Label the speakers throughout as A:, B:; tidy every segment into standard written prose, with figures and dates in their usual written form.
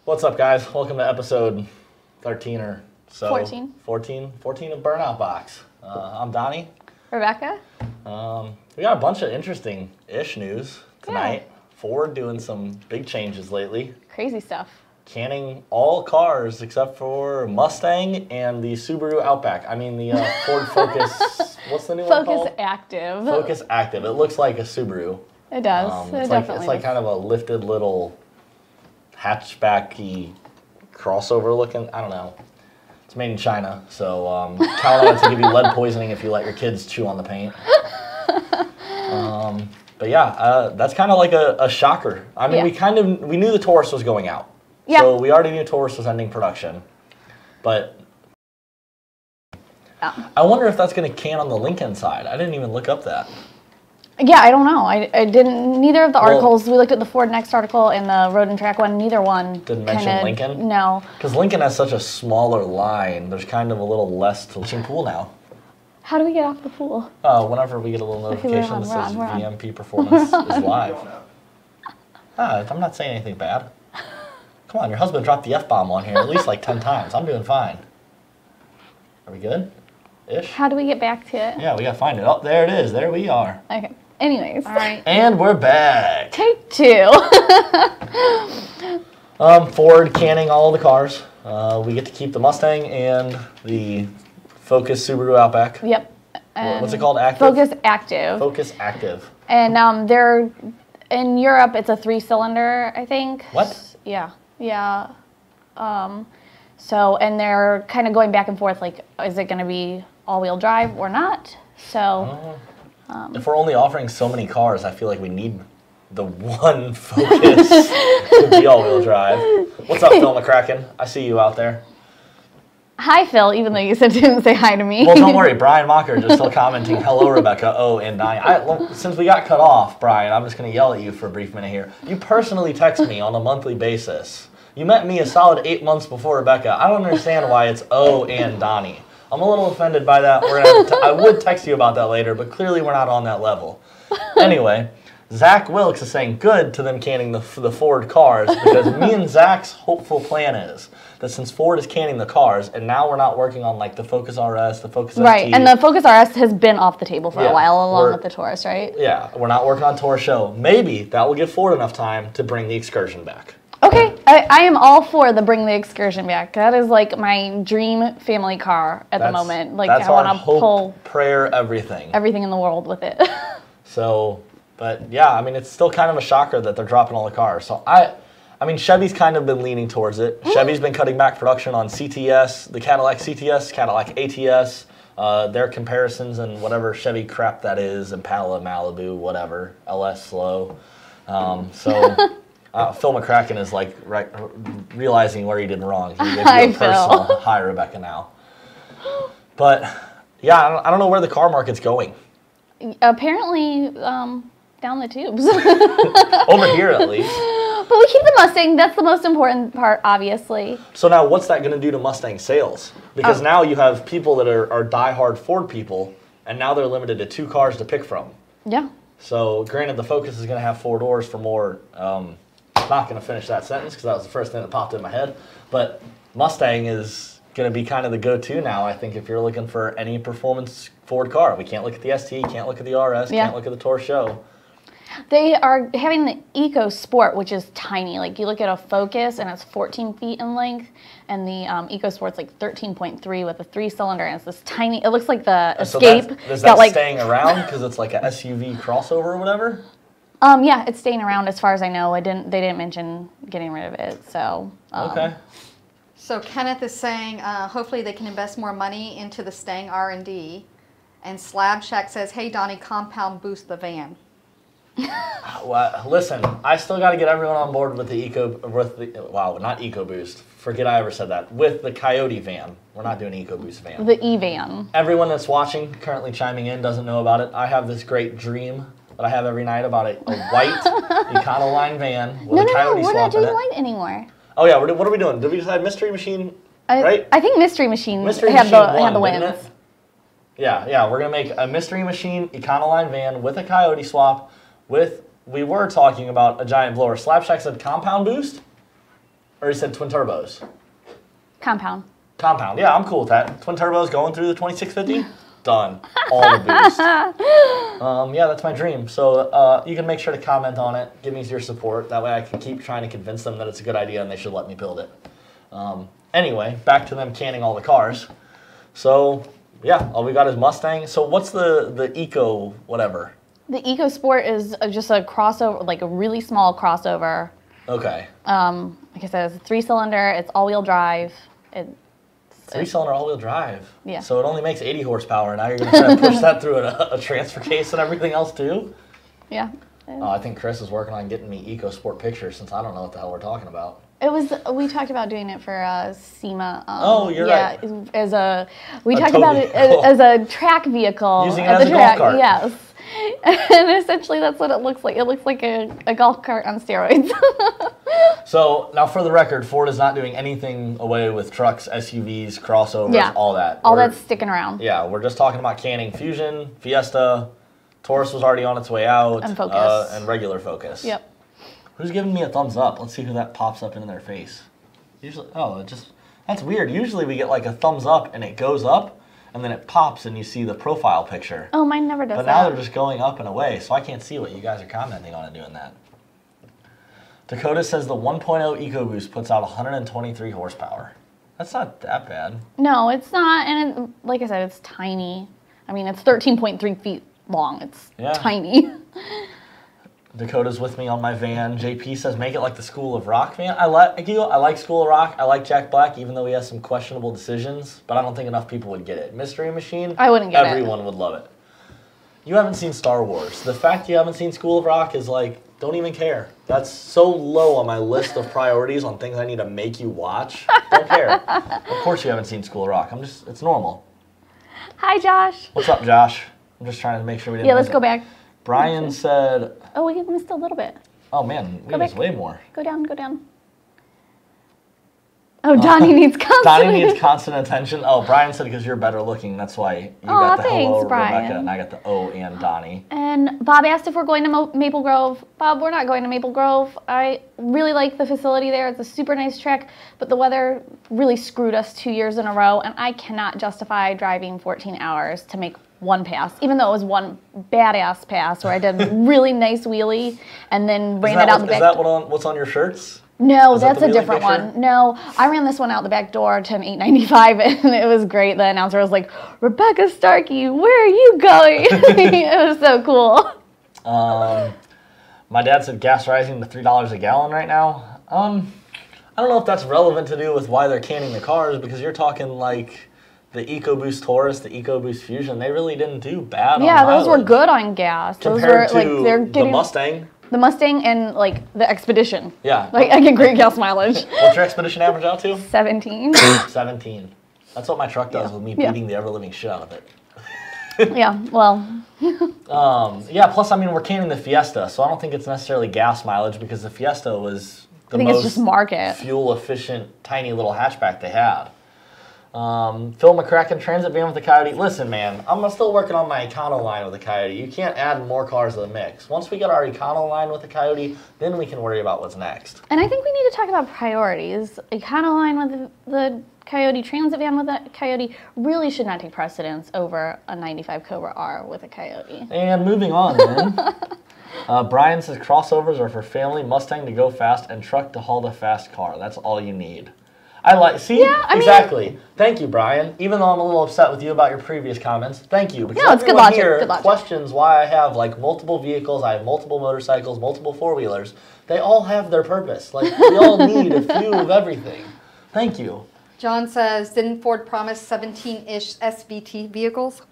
A: What's up, guys? Welcome to episode 13 or so.
B: 14.
A: 14 of Burnout Box. I'm Donny.
B: Rebecca.
A: We got a bunch of interesting-ish news tonight. Yeah. Ford doing some big changes lately.
B: Crazy stuff.
A: Canning all cars except for Mustang and the Subaru Outback. I mean the Ford Focus, what's the new one called?
B: Focus Active.
A: Focus Active. It looks like a Subaru.
B: It does.
A: It's like kind of a lifted little hatchbacky crossover looking. I don't know. It's made in China, so count on it to give you lead poisoning if you let your kids chew on the paint. But yeah, that's kind of like a shocker. I mean, we knew the Taurus was going out. Yeah. So we already knew Taurus was ending production. But I wonder if that's going to can on the Lincoln side. I didn't even look up that.
B: Yeah, I don't know. I didn't. Neither of the articles. We looked at the Ford Next article and the Road and Track one. Neither one
A: didn't mention Lincoln.
B: No,
A: because Lincoln has such a smaller line. There's kind of a little less to the pool now.
B: How do we get off the pool?
A: Whenever we get a little notification that says VMP performance is live. I'm not saying anything bad. Come on, your husband dropped the F-bomb on here at least like 10 times. I'm doing fine. Are we good? Ish?
B: How do we get back to it?
A: Yeah, we gotta find it. Oh, there it is. There we are.
B: Okay. Anyways. All right.
A: And we're back.
B: Take two.
A: Ford canning all the cars. We get to keep the Mustang and the Focus Subaru Outback.
B: Yep.
A: What's it called? Active?
B: Focus Active.
A: Focus Active.
B: And they're in Europe. It's a 3-cylinder, I think.
A: What?
B: Yeah. Yeah. So, and they're kind of going back and forth, like, is it going to be all-wheel drive or not? So,
A: if we're only offering so many cars, I feel like we need the one Focus to be all-wheel drive. What's up, Phil McCracken? I see you out there.
B: Hi, Phil, even though you didn't say hi to me.
A: Well, don't worry. Brian Mocker just still commenting, hello, Rebecca, oh, and Donny. Since we got cut off, Brian, I'm just going to yell at you for a brief minute here. You personally text me on a monthly basis. You met me a solid 8 months before Rebecca. I don't understand why it's oh and Donny. I'm a little offended by that. I would text you about that later, but clearly we're not on that level. Anyway, Zach Wilkes is saying good to them canning the Ford cars because me and Zach's hopeful plan is that since Ford is canning the cars and now we're not working on like the Focus RS, the Focus ST.
B: Right, and the Focus RS has been off the table for a while along with the Taurus, right?
A: Yeah, we're not working on Taurus Show. Maybe that will give Ford enough time to bring the Excursion back.
B: Okay, I am all for the bring the Excursion back. That is like my dream family car at the moment. Like
A: that's
B: I want to
A: pull prayer, everything
B: in the world with it. So,
A: but yeah, I mean it's still kind of a shocker that they're dropping all the cars. So I I mean, Chevy's kind of been leaning towards it. Chevy's been cutting back production on CTS, the Cadillac CTS, Cadillac ATS, their comparisons and whatever Chevy crap that is, Impala, Malibu, whatever, LS slow. So Phil McCracken is like realizing where he did wrong. He gave you a personal hi, Rebecca, now. But yeah, I don't know where the car market's going.
B: Apparently, down the tubes.
A: Over here, at least.
B: But we keep the Mustang. That's the most important part, obviously.
A: So now what's that going to do to Mustang sales? Because now you have people that are diehard Ford people, and now they're limited to 2 cars to pick from.
B: Yeah.
A: So granted, the Focus is going to have 4 doors for more. I'm not going to finish that sentence because that was the first thing that popped in my head. But Mustang is going to be kind of the go-to now, I think, if you're looking for any performance Ford car. We can't look at the ST, can't look at the RS, can't look at the Torque.
B: They are having the Eco Sport, which is tiny. Like, you look at a Focus, and it's 14 feet in length, and the Eco Sport's like 13.3 with a 3-cylinder, and it's this tiny. It looks like the Escape.
A: So is that like, staying around because it's like a SUV crossover or whatever?
B: Yeah, it's staying around as far as I know. They didn't mention getting rid of it, so.
A: Okay.
C: So Kenneth is saying hopefully they can invest more money into the Stang R&D, and Slab Shack says, "Hey Donnie, compound boost the van."
A: Well, listen, I still got to get everyone on board with the not EcoBoost. Forget I ever said that. With the Coyote van. We're not doing EcoBoost van.
B: The E-van.
A: Everyone that's watching, currently chiming in, doesn't know about it. I have this great dream that I have every night about a white Econoline van with a Coyote swap in it.
B: We're not doing white anymore.
A: Oh yeah, what are we doing? Did we decide Mystery Machine, right?
B: I think Mystery Machine had the wins.
A: Yeah, we're going to make a Mystery Machine Econoline van with a Coyote swap. We were talking about a giant blower. Slapshack said compound boost? Or he said twin turbos?
B: Compound.
A: Compound, yeah, I'm cool with that. Twin turbos going through the 2650? Done. All the boost. Yeah, that's my dream. So you can make sure to comment on it. Give me your support. That way I can keep trying to convince them that it's a good idea and they should let me build it. Anyway, back to them canning all the cars. So, yeah, all we got is Mustang. So what's the Eco whatever?
B: The Eco Sport is just a crossover, like a really small crossover.
A: Okay.
B: Like I said, it's a 3-cylinder. It's all-wheel drive.
A: 3-cylinder all-wheel drive.
B: Yeah.
A: So it only makes 80 horsepower. Now you're going to try to push that through a transfer case and everything else too?
B: Yeah.
A: I think Chris is working on getting me Eco Sport pictures since I don't know what the hell we're talking about.
B: We talked about doing it for SEMA.
A: Oh, you're right.
B: We talked about it as a track vehicle.
A: Using it as a golf cart.
B: Yes. And essentially that's what it looks like. It looks like a golf cart on steroids.
A: So, now for the record, Ford is not doing anything away with trucks, SUVs, crossovers, all that.
B: All that's sticking around.
A: Yeah, we're just talking about canning Fusion, Fiesta, Taurus was already on its way out.
B: And Focus.
A: And regular Focus.
B: Yep.
A: Who's giving me a thumbs up? Let's see who that pops up into their face. Usually, that's weird. Usually we get like a thumbs up and it goes up. And then it pops and you see the profile picture.
B: Oh, mine never does that.
A: But now they're just going up and away, so I can't see what you guys are commenting on and doing that. Dakota says the 1.0 EcoBoost puts out 123 horsepower. That's not that bad.
B: No, it's not. And like I said, it's tiny. I mean, it's 13.3 feet long. It's tiny.
A: Dakota's with me on my van. JP says make it like the School of Rock van. I like School of Rock. I like Jack Black, even though he has some questionable decisions. But I don't think enough people would get it. Mystery Machine,
B: I wouldn't get it.
A: Everyone would love it. You haven't seen Star Wars. The fact you haven't seen School of Rock is like, don't even care. That's so low on my list of priorities on things I need to make you watch. Don't care. Of course you haven't seen School of Rock. It's normal.
B: Hi, Josh.
A: What's up, Josh? I'm just trying to make sure we didn't
B: Yeah, let's go back.
A: Brian said...
B: Oh, we missed a little bit.
A: Oh, man, we missed way more.
B: Go down, go down. Oh, Donny needs constant.
A: Donny needs constant attention. Oh, Brian said because you're better looking, that's why you got the hello, Rebecca, and I got the O and Donny.
B: And Bob asked if we're going to Maple Grove. Bob, we're not going to Maple Grove. I really like the facility there. It's a super nice track, but the weather really screwed us 2 years in a row, and I cannot justify driving 14 hours to make one pass, even though it was one badass pass where I did a really nice wheelie and then ran it out the back.
A: Is that what's on your shirts?
B: No, that's a different one. No, I ran this one out the back door to an 895, and it was great. The announcer was like, "Rebecca Starkey, where are you going?" It was so cool.
A: My dad said gas rising to $3 a gallon right now. I don't know if that's relevant to do with why they're canning the cars, because you're talking like the EcoBoost Taurus, the EcoBoost Fusion. They really didn't do bad on
B: Yeah, those were
A: mileage
B: good on gas. Those
A: compared
B: were
A: to
B: like they're getting
A: the Mustang.
B: the Mustang and like the Expedition.
A: Yeah.
B: Like I get great gas mileage.
A: What's your Expedition average out to?
B: 17.
A: 17. That's what my truck does with me beating the ever-living shit out of it.
B: Yeah, well.
A: Yeah, plus, I mean, we're canning the Fiesta, so I don't think it's necessarily gas mileage because the Fiesta was the
B: I think it's just market.
A: fuel-efficient, tiny little hatchback they had. Phil McCracken, transit van with the Coyote. Listen, man, I'm still working on my Econo line with the Coyote. You can't add more cars to the mix. Once we get our Econo line with the Coyote, then we can worry about what's next.
B: And I think we need to talk about priorities. Econo line with the Coyote, transit van with a Coyote really should not take precedence over a 95 Cobra R with a Coyote.
A: And moving on, then. Brian says crossovers are for family, Mustang to go fast, and truck to haul the fast car. That's all you need. I like, see?
B: Yeah, I
A: exactly. Mean, thank you, Brian. Even though I'm a little upset with you about your previous comments, thank you. Because
B: no, it's good logic. Good logic.
A: Questions why I have like multiple vehicles, I have multiple motorcycles, multiple four-wheelers. They all have their purpose. Like, we all need a few of everything. Thank you.
C: John says, didn't Ford promise 17-ish SVT vehicles?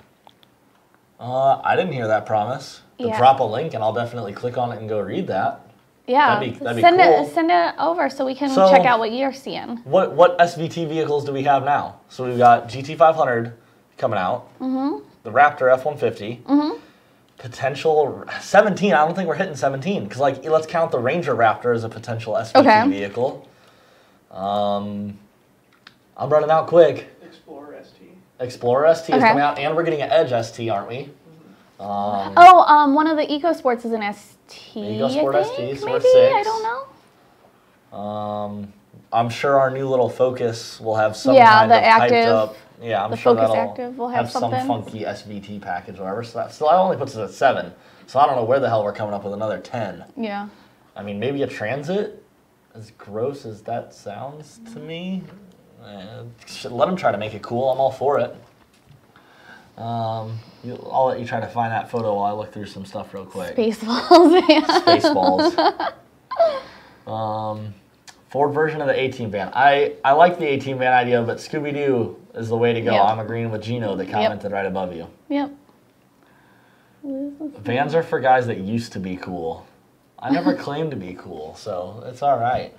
A: I didn't hear that promise.
B: Yeah.
A: Drop a link and I'll definitely click on it and go read that.
B: Yeah,
A: that'd be
B: cool.
A: Send
B: it over so we can check out what you're seeing.
A: What SVT vehicles do we have now? So we've got GT500 coming out, the Raptor F-150, potential 17. I don't think we're hitting 17 because like let's count the Ranger Raptor as a potential SVT vehicle. I'm running out quick. Explorer ST is coming out, and we're getting an Edge ST, aren't we?
B: One of the EcoSports is an ST.
A: EcoSport ST, so
B: maybe,
A: we're 6.
B: I don't know.
A: I'm sure our new little Focus will have some kind of
B: active,
A: hyped up. Yeah, I'm
B: the
A: sure
B: Focus
A: that'll
B: Active will have
A: some funky SVT package or whatever. So that still only puts us at 7. So I don't know where the hell we're coming up with another 10.
B: Yeah.
A: I mean, maybe a Transit, as gross as that sounds to me. Let them try to make it cool. I'm all for it. I'll let you try to find that photo while I look through some stuff real quick.
B: Spaceballs, yeah.
A: Spaceballs. Ford version of the A-Team van. I like the A-Team van idea, but Scooby-Doo is the way to go. Yep. I'm agreeing with Gino that commented right above you.
B: Yep.
A: Vans are for guys that used to be cool. I never claimed to be cool, so it's all right.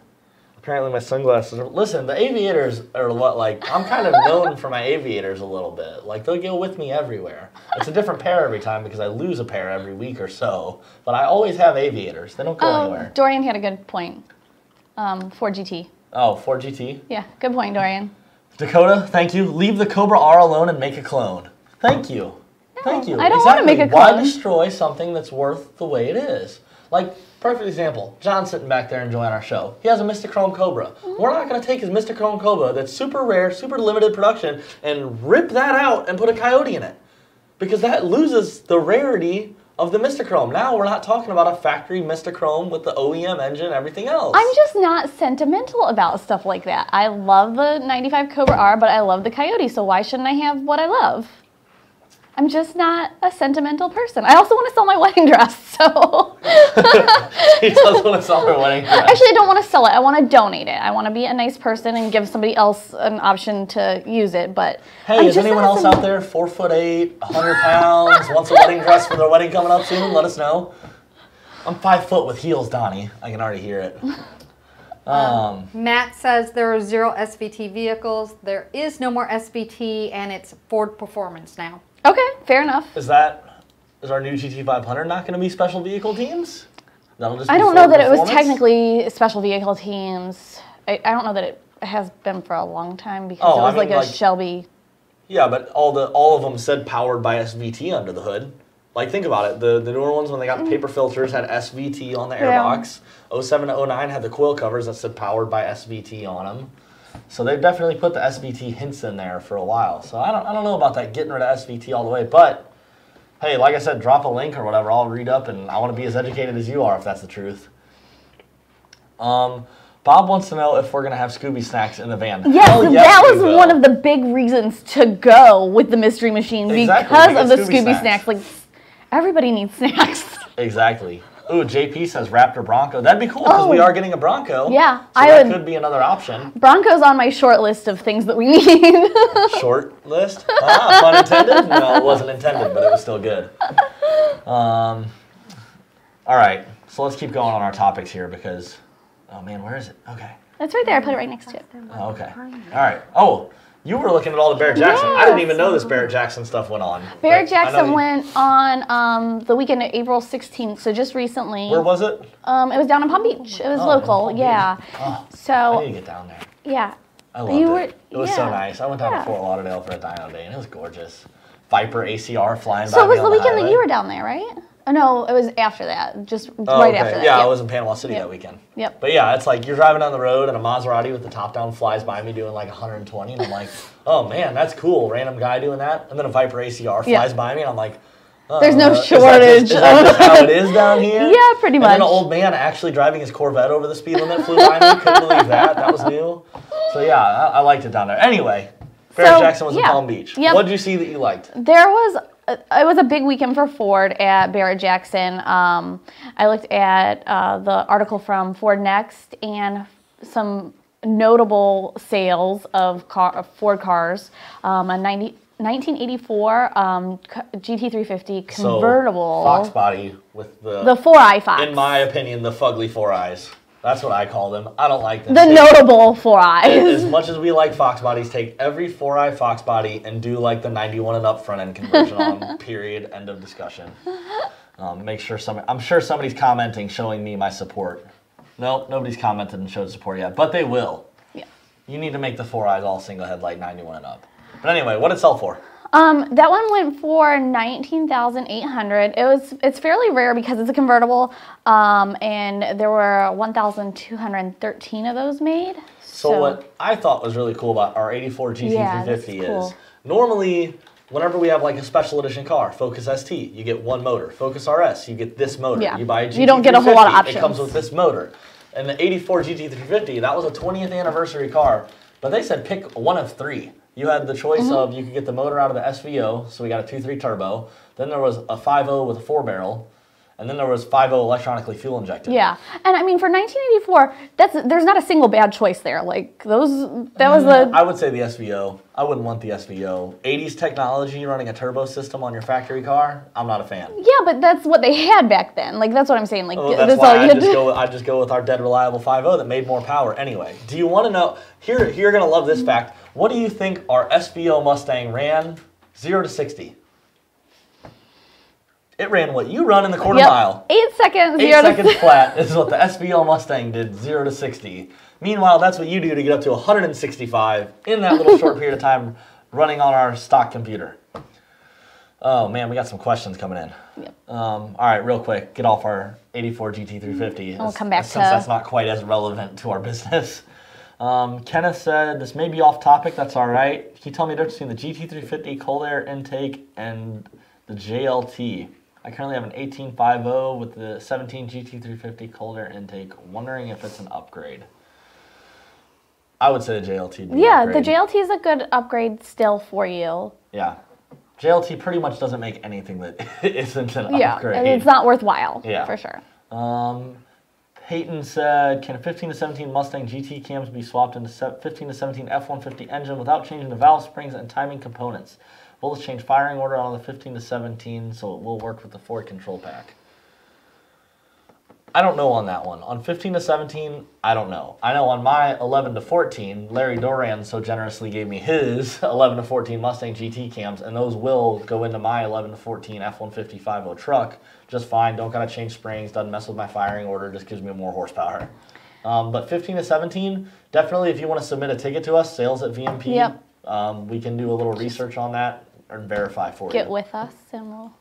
A: Apparently my sunglasses are... Listen, the aviators are what, like, I'm kind of known for my aviators a little bit. Like, they'll go with me everywhere. It's a different pair every time because I lose a pair every week or so. But I always have aviators. They don't go anywhere.
B: Dorian had a good point. Ford GT.
A: Oh, Ford GT?
B: Yeah, good point, Dorian.
A: Dakota, thank you. Leave the Cobra R alone and make a clone. Thank you.
B: No,
A: thank you.
B: I don't want to make a clone.
A: Why destroy something that's worth the way it is? Like, perfect example. John's sitting back there enjoying our show. He has a Mr. Chrome Cobra. We're not going to take his Mr. Chrome Cobra that's super rare, super limited production, and rip that out and put a Coyote in it. Because that loses the rarity of the Mr. Chrome. Now we're not talking about a factory Mr. Chrome with the OEM engine and everything else.
B: I'm just not sentimental about stuff like that. I love the 95 Cobra R, but I love the Coyote, so why shouldn't I have what I love? I'm just not a sentimental person. I also want to sell my wedding dress, so...
A: She does want to sell her wedding dress.
B: Actually, I don't want to sell it. I want to donate it. I want to be a nice person and give somebody else an option to use it, but...
A: Hey, is anyone else out there 4'8", 100 pounds, wants a wedding dress for their wedding coming up soon? Let us know. I'm 5 foot with heels, Donnie. I can already hear it.
C: Matt says there are 0 SVT vehicles. There is no more SVT, and it's Ford Performance now.
B: Okay, fair enough.
A: Is our new GT500 not going to be special vehicle teams? That'll just be
B: I don't know that it was
A: performance?
B: technically special vehicle teams. I don't know that it has been for a long time because it was like a Shelby.
A: Yeah, but all of them said powered by SVT under the hood. Like, think about it. The newer ones, when they got paper filters, had SVT on the airbox. 07 to 09 had the coil covers that said powered by SVT on them. So they've definitely put the SVT hints in there for a while. So I don't know about that getting rid of SVT all the way. But, hey, like I said, drop a link or whatever. I'll read up, and I want to be as educated as you are if that's the truth. Bob wants to know if we're going to have Scooby snacks in the van.
B: Yes, that was one of the big reasons to go with the Mystery Machine because of the Scooby snacks. Like, everybody needs snacks.
A: Exactly. Ooh, JP says Raptor Bronco. That'd be cool because we are getting a Bronco.
B: Yeah,
A: so that could be another option.
B: Bronco's on my short list of things that we need.
A: Short list? Ah, pun intended? No, it wasn't intended, but it was still good. All right, so let's keep going on our topics here because, oh man, where is it? Okay.
B: That's right there. I put it right next to it.
A: Oh, okay. All right. Oh, you were looking at all the Barrett Jackson. I didn't even know this Barrett Jackson stuff went on.
B: Barrett Jackson went on the weekend of April 16th, so just recently.
A: Where was it?
B: It was down in Palm Beach. It was local, yeah.
A: Oh,
B: so
A: I need to get down there.
B: Yeah.
A: I loved it. It was so nice. I went down to Fort Lauderdale for a dyno day, and it was gorgeous. Viper ACR flying by.
B: So it was the weekend that you were down there, right? Oh, no, it was after that, just right after that.
A: Yeah, I was in Panama City that weekend.
B: Yep.
A: But yeah, it's like you're driving down the road and a Maserati with the top down flies by me doing like 120, and I'm like, oh man, that's cool. Random guy doing that. And then a Viper ACR flies by me, and I'm like,
B: there's no shortage.
A: Is that just how it is down here?
B: Yeah, pretty much.
A: And then an old man actually driving his Corvette over the speed limit flew by me. Couldn't believe that. That was new. So yeah, I liked it down there. Anyway, Barrett Jackson was in Palm Beach.
B: Yep.
A: What did you see that you liked?
B: It was a big weekend for Ford at Barrett Jackson. I looked at the article from Ford Next and some notable sales of Ford cars. A 1984 GT350 convertible.
A: So, Fox body with
B: the 4i Fox.
A: In my opinion, the fugly 4i's. That's what I call them. I don't like them.
B: The notable 4i's.
A: As much as we like Fox bodies, take every 4i Fox body and do like the 91 and up front end conversion on, period, end of discussion. Make sure I'm sure somebody's commenting showing me my support. Nope, nobody's commented and showed support yet, but they will.
B: Yeah.
A: You need to make the 4i's all single headlight 91 and up. But anyway, what did it sell for?
B: That one went for $19,800. It's fairly rare because it's a convertible, and there were 1,213 of those made.
A: So what I thought was really cool about our 84 GT350 is normally whenever we have like a special edition car, Focus ST, you get one motor. Focus RS, you get this motor.
B: Yeah.
A: You buy a GT350,
B: you don't get a whole lot of options.
A: It comes with this motor. And the 84 GT350, that was a 20th anniversary car, but they said pick one of three. You had the choice of you could get the motor out of the SVO, so we got a 2.3 turbo. Then there was a 5.0 with a 4-barrel. And then there was 5.0 electronically fuel injected.
B: Yeah, and I mean for 1984, there's not a single bad choice there. Like that was the.
A: I would say the SVO. I wouldn't want the SVO. 80s technology running a turbo system on your factory car. I'm not a fan.
B: Yeah, but that's what they had back then. Like that's what I'm saying. Like
A: that's why I just go with our dead reliable 5.0 that made more power. Anyway, do you want to know? Here, you're gonna love this fact. What do you think our SVO Mustang ran 0 to 60? It ran what you run in the quarter mile.
B: 8 seconds.
A: 8 seconds flat is what the SVO Mustang did, 0 to 60. Meanwhile, that's what you do to get up to 165 in that little short period of time running on our stock computer. Oh man, we got some questions coming in.
B: Yep.
A: All right, real quick, get off our 84 GT350.
B: We'll come back
A: since that's not quite as relevant to our business. Kenneth said, this may be off topic, that's all right. Can you tell me the difference between the GT350 cold air intake and the JLT? I currently have an 1850 with the 17 GT350 cold air intake. Wondering if it's an upgrade. I would say the JLT would be an upgrade.
B: The JLT is a good upgrade still for you.
A: Yeah. JLT pretty much doesn't make anything that isn't an upgrade.
B: Yeah, it's not worthwhile, for sure.
A: Peyton said, can a 15 to 17 Mustang GT cams be swapped into 15 to 17 F-150 engine without changing the valve springs and timing components? Will this change firing order on the 15 to 17 so it will work with the Ford control pack? I don't know on that one. On 15 to 17, I don't know. I know on my 11 to 14, Larry Doran so generously gave me his 11 to 14 Mustang GT cams, and those will go into my 11 to 14 F-150 5.0 truck just fine. Don't gotta change springs, doesn't mess with my firing order, just gives me more horsepower. But 15 to 17, definitely if you want to submit a ticket to us, sales at VMP, we can do a little research on that and verify for you.
B: Get with us and we'll...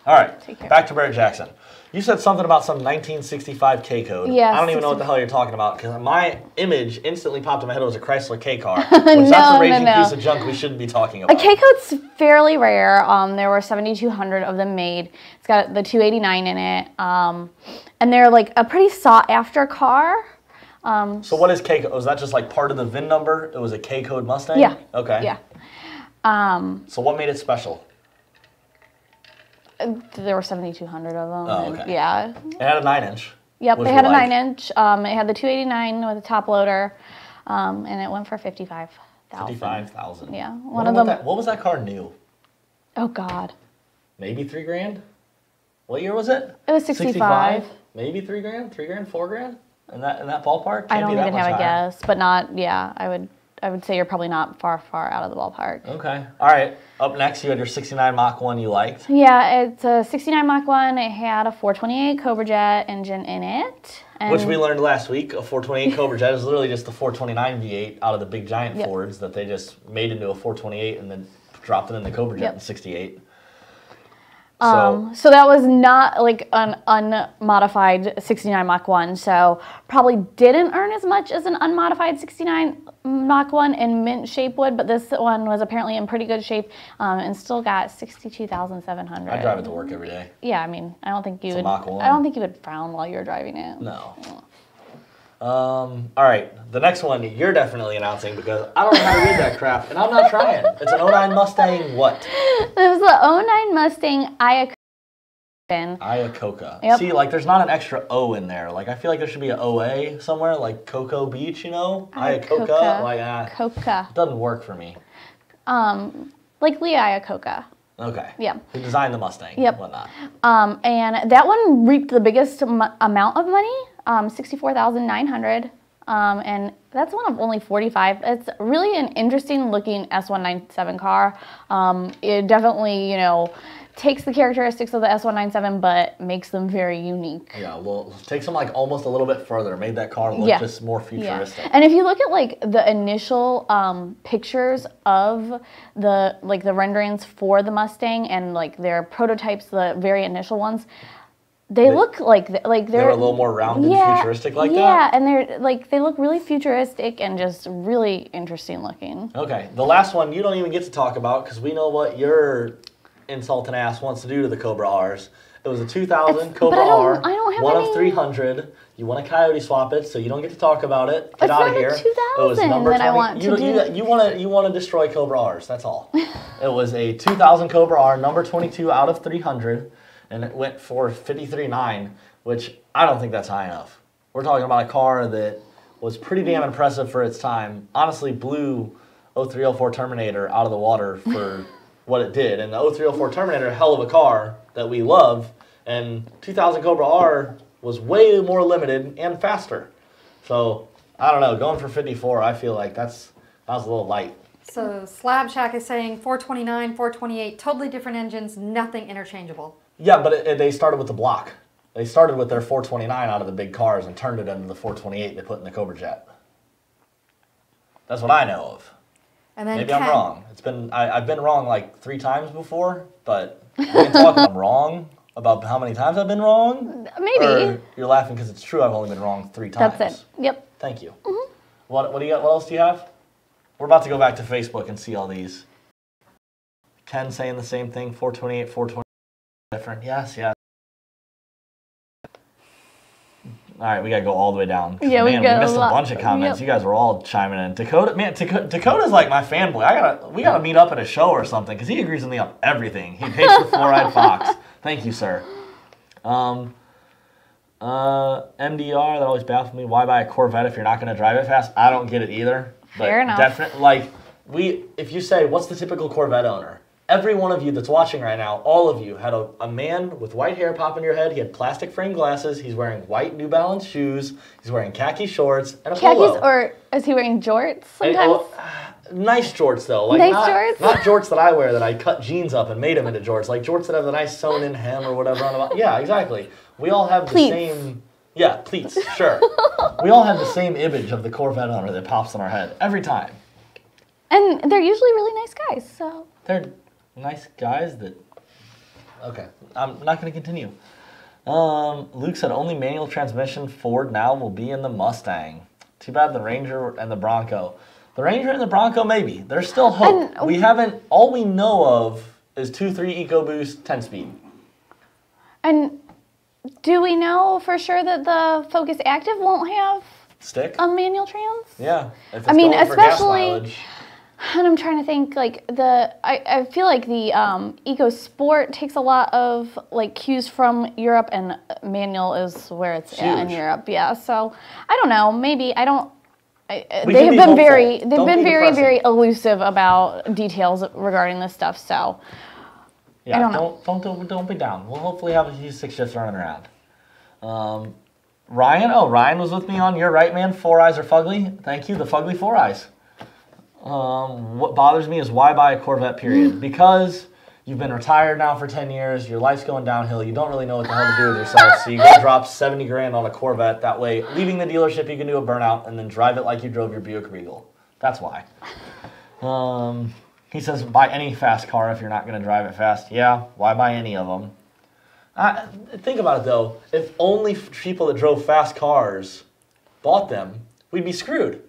A: All right, back to Barrett Jackson. You said something about some 1965 K code.
B: Yeah,
A: I don't even know what the hell you're talking about because my image instantly popped in my head. It was a Chrysler K car, which that's a raging piece of junk we shouldn't be talking about.
B: A K code's fairly rare. There were 7,200 of them made. It's got the 289 in it, and they're like a pretty sought after car.
A: So what is K code? Was that just like part of the VIN number? It was a K code Mustang?
B: Yeah.
A: Okay.
B: Yeah.
A: So what made it special?
B: There were 7,200 of them.
A: Oh, okay.
B: Yeah.
A: It had a 9-inch.
B: Yep, they had a 9-inch. It had the 289 with a top loader, and it went for 55,000.
A: 55,000.
B: Yeah,
A: What was that car new?
B: Oh God.
A: Maybe $3,000. What year was it?
B: It was 65.
A: Maybe $3,000, $3,000, $4,000 in that ballpark.
B: I don't even have a guess, but not. Yeah, I would say you're probably not far out of the ballpark.
A: Okay. All right. Up next, you had your 69 Mach 1 you liked.
B: Yeah, it's a 69 Mach 1. It had a 428 Cobra Jet engine in it.
A: Which we learned last week. A 428 Cobra Jet is literally just a 429 V8 out of the big giant Fords that they just made into a 428 and then dropped it in the Cobra Jet in 68.
B: So that was not like an unmodified 69 Mach 1, so probably didn't earn as much as an unmodified 69 Mach 1 in mint shape would, but this one was apparently in pretty good shape and still got 62,700.
A: I drive it to work every day.
B: Yeah, I mean, I don't think you would.
A: Mach 1.
B: I don't think you would frown while you're driving it.
A: No. All right, the next one you're definitely announcing because I don't know how to read that crap, and I'm not trying. It's an 09 Mustang what?
B: It was the 09 Mustang
A: Iacocca.
B: Yep.
A: See, like, there's not an extra O in there. Like, I feel like there should be an OA somewhere, like Cocoa Beach, you know? Iacocca. Like,
B: Coca.
A: It doesn't work for me.
B: Like Lee Iacocca.
A: Okay.
B: Yeah.
A: Who designed the Mustang and whatnot.
B: And that one reaped the biggest amount of money, 64,900. And that's one of only 45. It's really an interesting looking S197 car. It definitely, takes the characteristics of the S197, but makes them very unique.
A: Yeah, well, takes them like almost a little bit further. Made that car look just more futuristic.
B: Yeah. And if you look at like the initial pictures of the renderings for the Mustang and like their prototypes, the very initial ones, they look like they're
A: a little more rounded, futuristic like that.
B: Yeah, and they look really futuristic and just really interesting looking.
A: Okay, the last one you don't even get to talk about because we know what your insulting ass wants to do to the Cobra R's. It was a 2000 Cobra R,
B: I don't have
A: one
B: any...
A: of 300. You want to Coyote swap it, so you don't get to talk about it. Get out of here.
B: It's not a 2000 that I want to do.
A: You want to destroy Cobra R's. That's all. It was a 2000 Cobra R, number 22 out of 300. And it went for 53.9, which I don't think that's high enough. We're talking about a car that was pretty damn impressive for its time. Honestly, blew 0304 Terminator out of the water for what it did. And the 0304 Terminator, hell of a car that we love. And 2000 Cobra R was way more limited and faster. So, I don't know, going for 54, I feel like that was a little light.
C: So, Slab Shack is saying 429, 428, totally different engines, nothing interchangeable.
A: Yeah, but they started with the block. They started with their 429 out of the big cars and turned it into the 428 they put in the Cobra Jet. That's what I know of.
C: And then
A: maybe I'm wrong. I've been wrong like 3 times before, but we can talk I'm wrong about how many times I've been wrong.
B: Maybe.
A: Or you're laughing because it's true. I've only been wrong 3 times.
B: That's it. Yep.
A: Thank you. Mm-hmm. What do you got? What else do you have? We're about to go back to Facebook and see all these. Ken saying the same thing. 428, 420. Different. Yes. All right, we gotta go all the way down.
B: Yeah,
A: man, we missed a bunch of comments. Yep. You guys were all chiming in. Dakota's like my fanboy. We gotta meet up at a show or something because he agrees with me on everything. He hates the fluoride Fox. Thank you, sir. MDR, that always baffles me. Why buy a Corvette if you're not gonna drive it fast? I don't get it either.
B: Fair enough.
A: Definitely, if you say what's the typical Corvette owner? Every one of you that's watching right now, all of you, had a man with white hair pop in your head. He had plastic frame glasses. He's wearing white New Balance shoes. He's wearing khaki shorts and a polo.
B: Or is he wearing jorts sometimes?
A: Nice jorts, though. Like
B: jorts?
A: Not jorts that I wear that I cut jeans up and made them into jorts. Like jorts that have the nice sewn-in hem or whatever on them. Yeah, exactly. We all have the same... Yeah, pleats, sure. We all have the same image of the Corvette owner that pops in our head every time.
B: And they're usually really nice guys, so...
A: They're... nice guys that... Okay, I'm not going to continue. Luke said only manual transmission Ford now will be in the Mustang. Too bad the Ranger and the Bronco. The Ranger and the Bronco, maybe. There's still hope. All we know of is 2.3 EcoBoost 10-speed.
B: And do we know for sure that the Focus Active won't have
A: stick
B: a manual trans?
A: Yeah. If it's
B: I mean,
A: going for gas mileage.
B: And I'm trying to think, like, I feel like the Eco Sport takes a lot of, like, cues from Europe, and manual is where it's at in Europe, yeah. So, I don't know, maybe, I don't, they've been very elusive about details regarding this stuff, so,
A: yeah,
B: I don't know.
A: Don't be down. We'll hopefully have a few 6 shifts running around. Ryan was with me on You're Right Man, 4 Eyes Are Fugly. Thank you, the Fugly 4 Eyes. What bothers me is why buy a Corvette, period. Because you've been retired now for 10 years, your life's going downhill, you don't really know what the hell to do with yourself, so you go drop 70 grand on a Corvette. That way, leaving the dealership, you can do a burnout and then drive it like you drove your Buick Regal. That's why. He says, buy any fast car if you're not going to drive it fast. Yeah, why buy any of them? Think about it, though. If only people that drove fast cars bought them, we'd be screwed.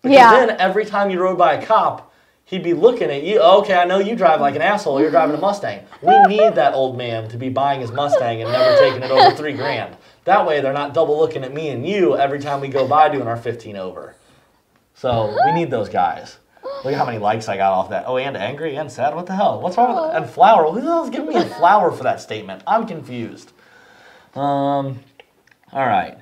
A: Because then every time you rode by a cop, he'd be looking at you. Okay, I know you drive like an asshole. You're driving a Mustang. We need that old man to be buying his Mustang and never taking it over 3 grand. That way they're not double looking at me and you every time we go by doing our 15 over. So we need those guys. Look at how many likes I got off that. Oh, and angry and sad. What the hell? What's wrong with that? And flower. Who the hell's giving me a flower for that statement? I'm confused. All right.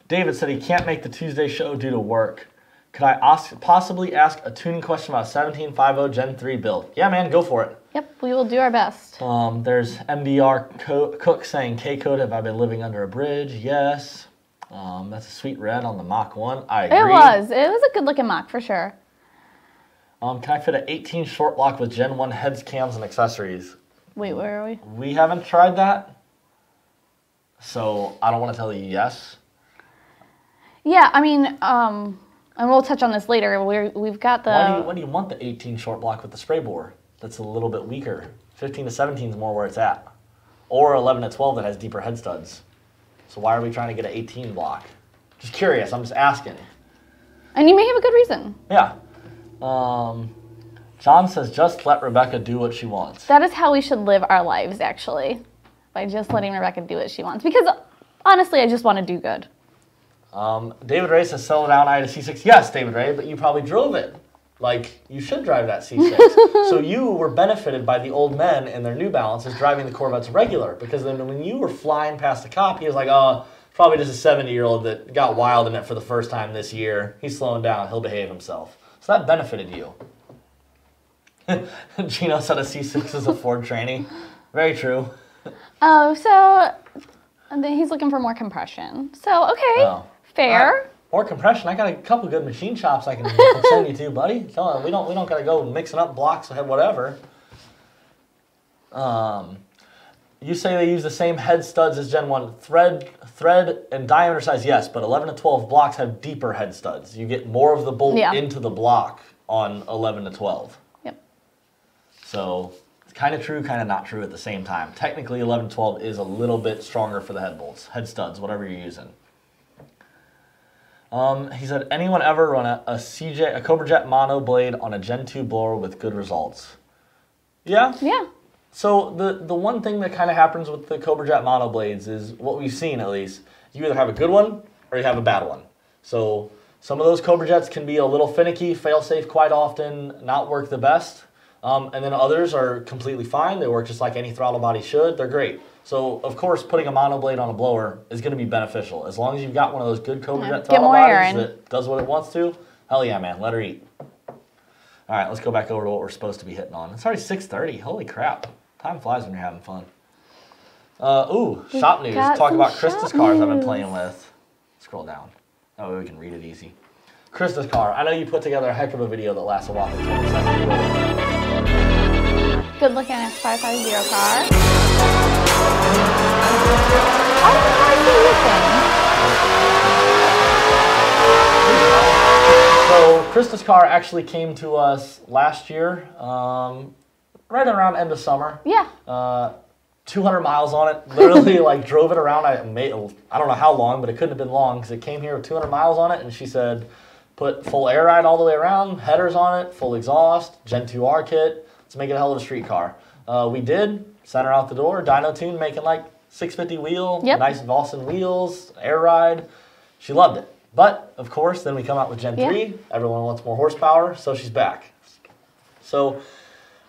A: David said he can't make the Tuesday show due to work. Could I possibly ask a tuning question about 1750 Gen 3 build? Yeah, man, go for it.
B: Yep, we will do our best.
A: There's MDR Cook saying, K-Code, have I been living under a bridge? Yes. That's a sweet red on the Mach 1. I agree. It was
B: a good looking Mach for sure.
A: Can I fit an 18 short block with Gen 1 heads, cams, and accessories?
B: Wait, where are we?
A: We haven't tried that. So I don't want to tell you yes.
B: Yeah, I mean, and we'll touch on this later. We've got the...
A: Why do you want the 18 short block with the spray bore? That's a little bit weaker. 15 to 17 is more where it's at. Or 11 to 12 that has deeper head studs. So why are we trying to get an 18 block? Just curious. I'm just asking.
B: And you may have a good reason.
A: Yeah. John says, just let Rebecca do what she wants.
B: That is how we should live our lives, actually. By just letting Rebecca do what she wants. Because, honestly, I just want to do good.
A: David Ray says, settle down, I had a C6. Yes, David Ray, but you probably drove it. Like, you should drive that C6. So you were benefited by the old men in their New Balances driving the Corvettes regular. Because then when you were flying past the cop, he was like, oh, probably just a 70-year-old that got wild in it for the first time this year. He's slowing down. He'll behave himself. So that benefited you. Gino said a C6 is a Ford trainee. Very true.
B: Oh, so then he's looking for more compression. So, okay. Fair.
A: More compression. I got a couple good machine shops I can send you to, buddy. We don't gotta go mixing up blocks or whatever. You say they use the same head studs as Gen 1. Thread and diameter size, yes, but 11 to 12 blocks have deeper head studs. You get more of the bolt into the block on 11 to 12.
B: Yep.
A: So it's kind of true, kind of not true at the same time. Technically, 11 to 12 is a little bit stronger for the head bolts, head studs, whatever you're using. He said, anyone ever run a Cobra Jet mono blade on a Gen 2 blower with good results? Yeah?
B: Yeah.
A: So the one thing that kind of happens with the Cobra Jet mono blades is, what we've seen at least, you either have a good one or you have a bad one. So some of those Cobra Jets can be a little finicky, fail-safe quite often, not work the best. And then others are completely fine. They work just like any throttle body should. They're great. So, of course, putting a mono blade on a blower is going to be beneficial. As long as you've got one of those good Cobra Jet throttle bodies that does what it wants to, hell yeah, man, let her eat. All right, let's go back over to what we're supposed to be hitting on. It's already 6:30. Holy crap. Time flies when you're having fun. Shop news. Talk about Krista's cars I've been playing with. Scroll down. That way we can read it easy. Krista's car. I know you put together a heck of a video that lasts a whopping 20 seconds.
B: Good looking X550 car. I don't know how you
A: So Krista's car actually came to us last year, right around end of summer.
B: Yeah.
A: 200 miles on it. Literally, like, drove it around. I don't know how long, but it couldn't have been long because it came here with 200 miles on it, and she said, put full air ride all the way around, headers on it, full exhaust, Gen 2R kit. Let's make it a hell of a street car. We did. Sent her out the door. Dyno tune, making like 650 wheel, nice Vossen wheels, air ride. She loved it. But, of course, then we come out with Gen 3. Everyone wants more horsepower, so she's back. So,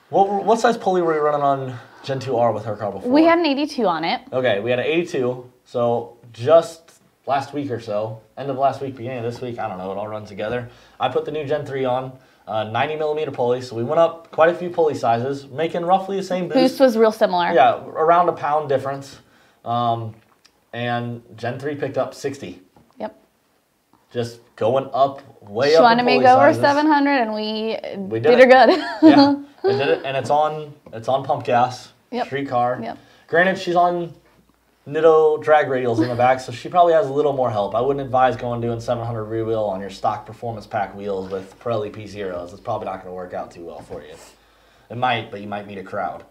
A: what size pulley were you running on Gen 2R with her car before?
B: We had an 82 on it.
A: Okay, we had an 82. So just last week or so, end of last week, beginning of this week, I don't know, it all runs together. I put the new Gen 3 on, 90 millimeter pulley. So we went up quite a few pulley sizes, making roughly the same boost.
B: Boost was real similar.
A: Yeah, around a pound difference. And Gen 3 picked up 60.
B: Yep.
A: Just going up, way
B: She
A: up.
B: wanted to make over
A: sizes.
B: 700, and we did
A: it.
B: her good.
A: Yeah, we did it, and it's on pump gas.
B: Yep.
A: Street car.
B: Yep.
A: Granted, she's on Nitto drag radials in the back, so she probably has a little more help. I wouldn't advise going doing 700 rear wheel on your stock performance pack wheels with Pirelli P0s. It's probably not going to work out too well for you. It might, but you might meet a crowd.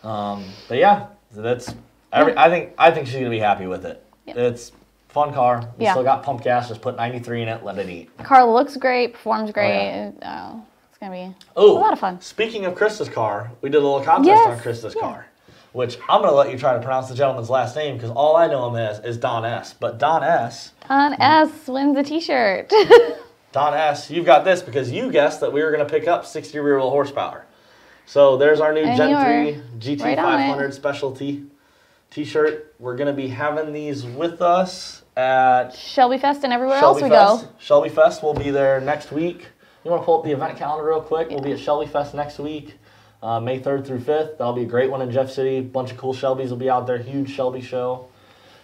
A: But yeah, that's. I think she's going to be happy with it.
B: Yep.
A: It's a fun car. We
B: Yeah.
A: still got pump gas. Just put 93 in it. Let it eat.
B: The car looks great, performs great.
A: yeah.
B: It's going to be a
A: Oh,
B: lot of fun.
A: Speaking of Krista's car, we did a little contest
B: Yes,
A: on Krista's
B: yeah.
A: car, which I'm going to let you try to pronounce the gentleman's last name because all I know him as is Don S. But Don S.
B: Don S wins a t-shirt.
A: Don S, you've got this because you guessed that we were going to pick up 60 rear wheel horsepower. So there's our new
B: And
A: Gen 3 GT
B: right on
A: 500 specialty t-shirt. We're going to be having these with us at
B: Shelby Fest and everywhere
A: Shelby
B: else we
A: Fest.
B: go.
A: Shelby Fest will be there next week. You want to pull up the event calendar real quick? We'll be at Shelby Fest next week, May 3rd through 5th. That'll be a great one in Jeff City. Bunch of cool Shelbys will be out there. Huge Shelby show.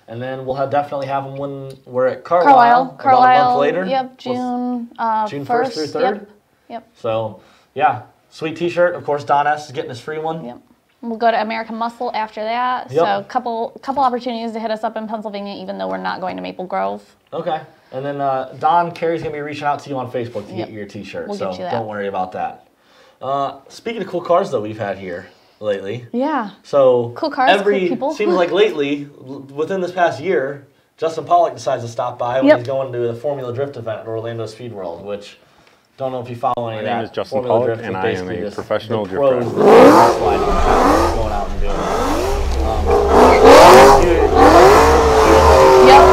A: And then we'll definitely have them when we're at Carlisle. About a month later.
B: Yep, June
A: June 1st through 3rd.
B: Yep.
A: So, yeah, sweet t-shirt. Of course, Don S is getting his free one.
B: Yep. We'll go to American Muscle after that.
A: Yep.
B: So couple opportunities to hit us up in Pennsylvania, even though we're not going to Maple Grove.
A: Okay. And then Don Carey's going to be reaching out to you on Facebook to get you your t-shirt.
B: We'll
A: so
B: get you that.
A: don't worry about that. Speaking of cool cars, though, we've had here lately.
B: Yeah.
A: So
B: Cool cars, cool people.
A: Seems like lately, within this past year, Justin Pawlak decides to stop by when he's going to the Formula Drift event at Orlando Speed World, which don't know if you follow any of that.
D: My name is Justin
A: Formula
D: Pawlak,
A: Drift
D: and
A: is
D: I am
A: basically
D: a
A: just
D: professional
A: the
D: drift
A: pros
D: driver.
A: that sliding around, going out and doing it.
B: Yep.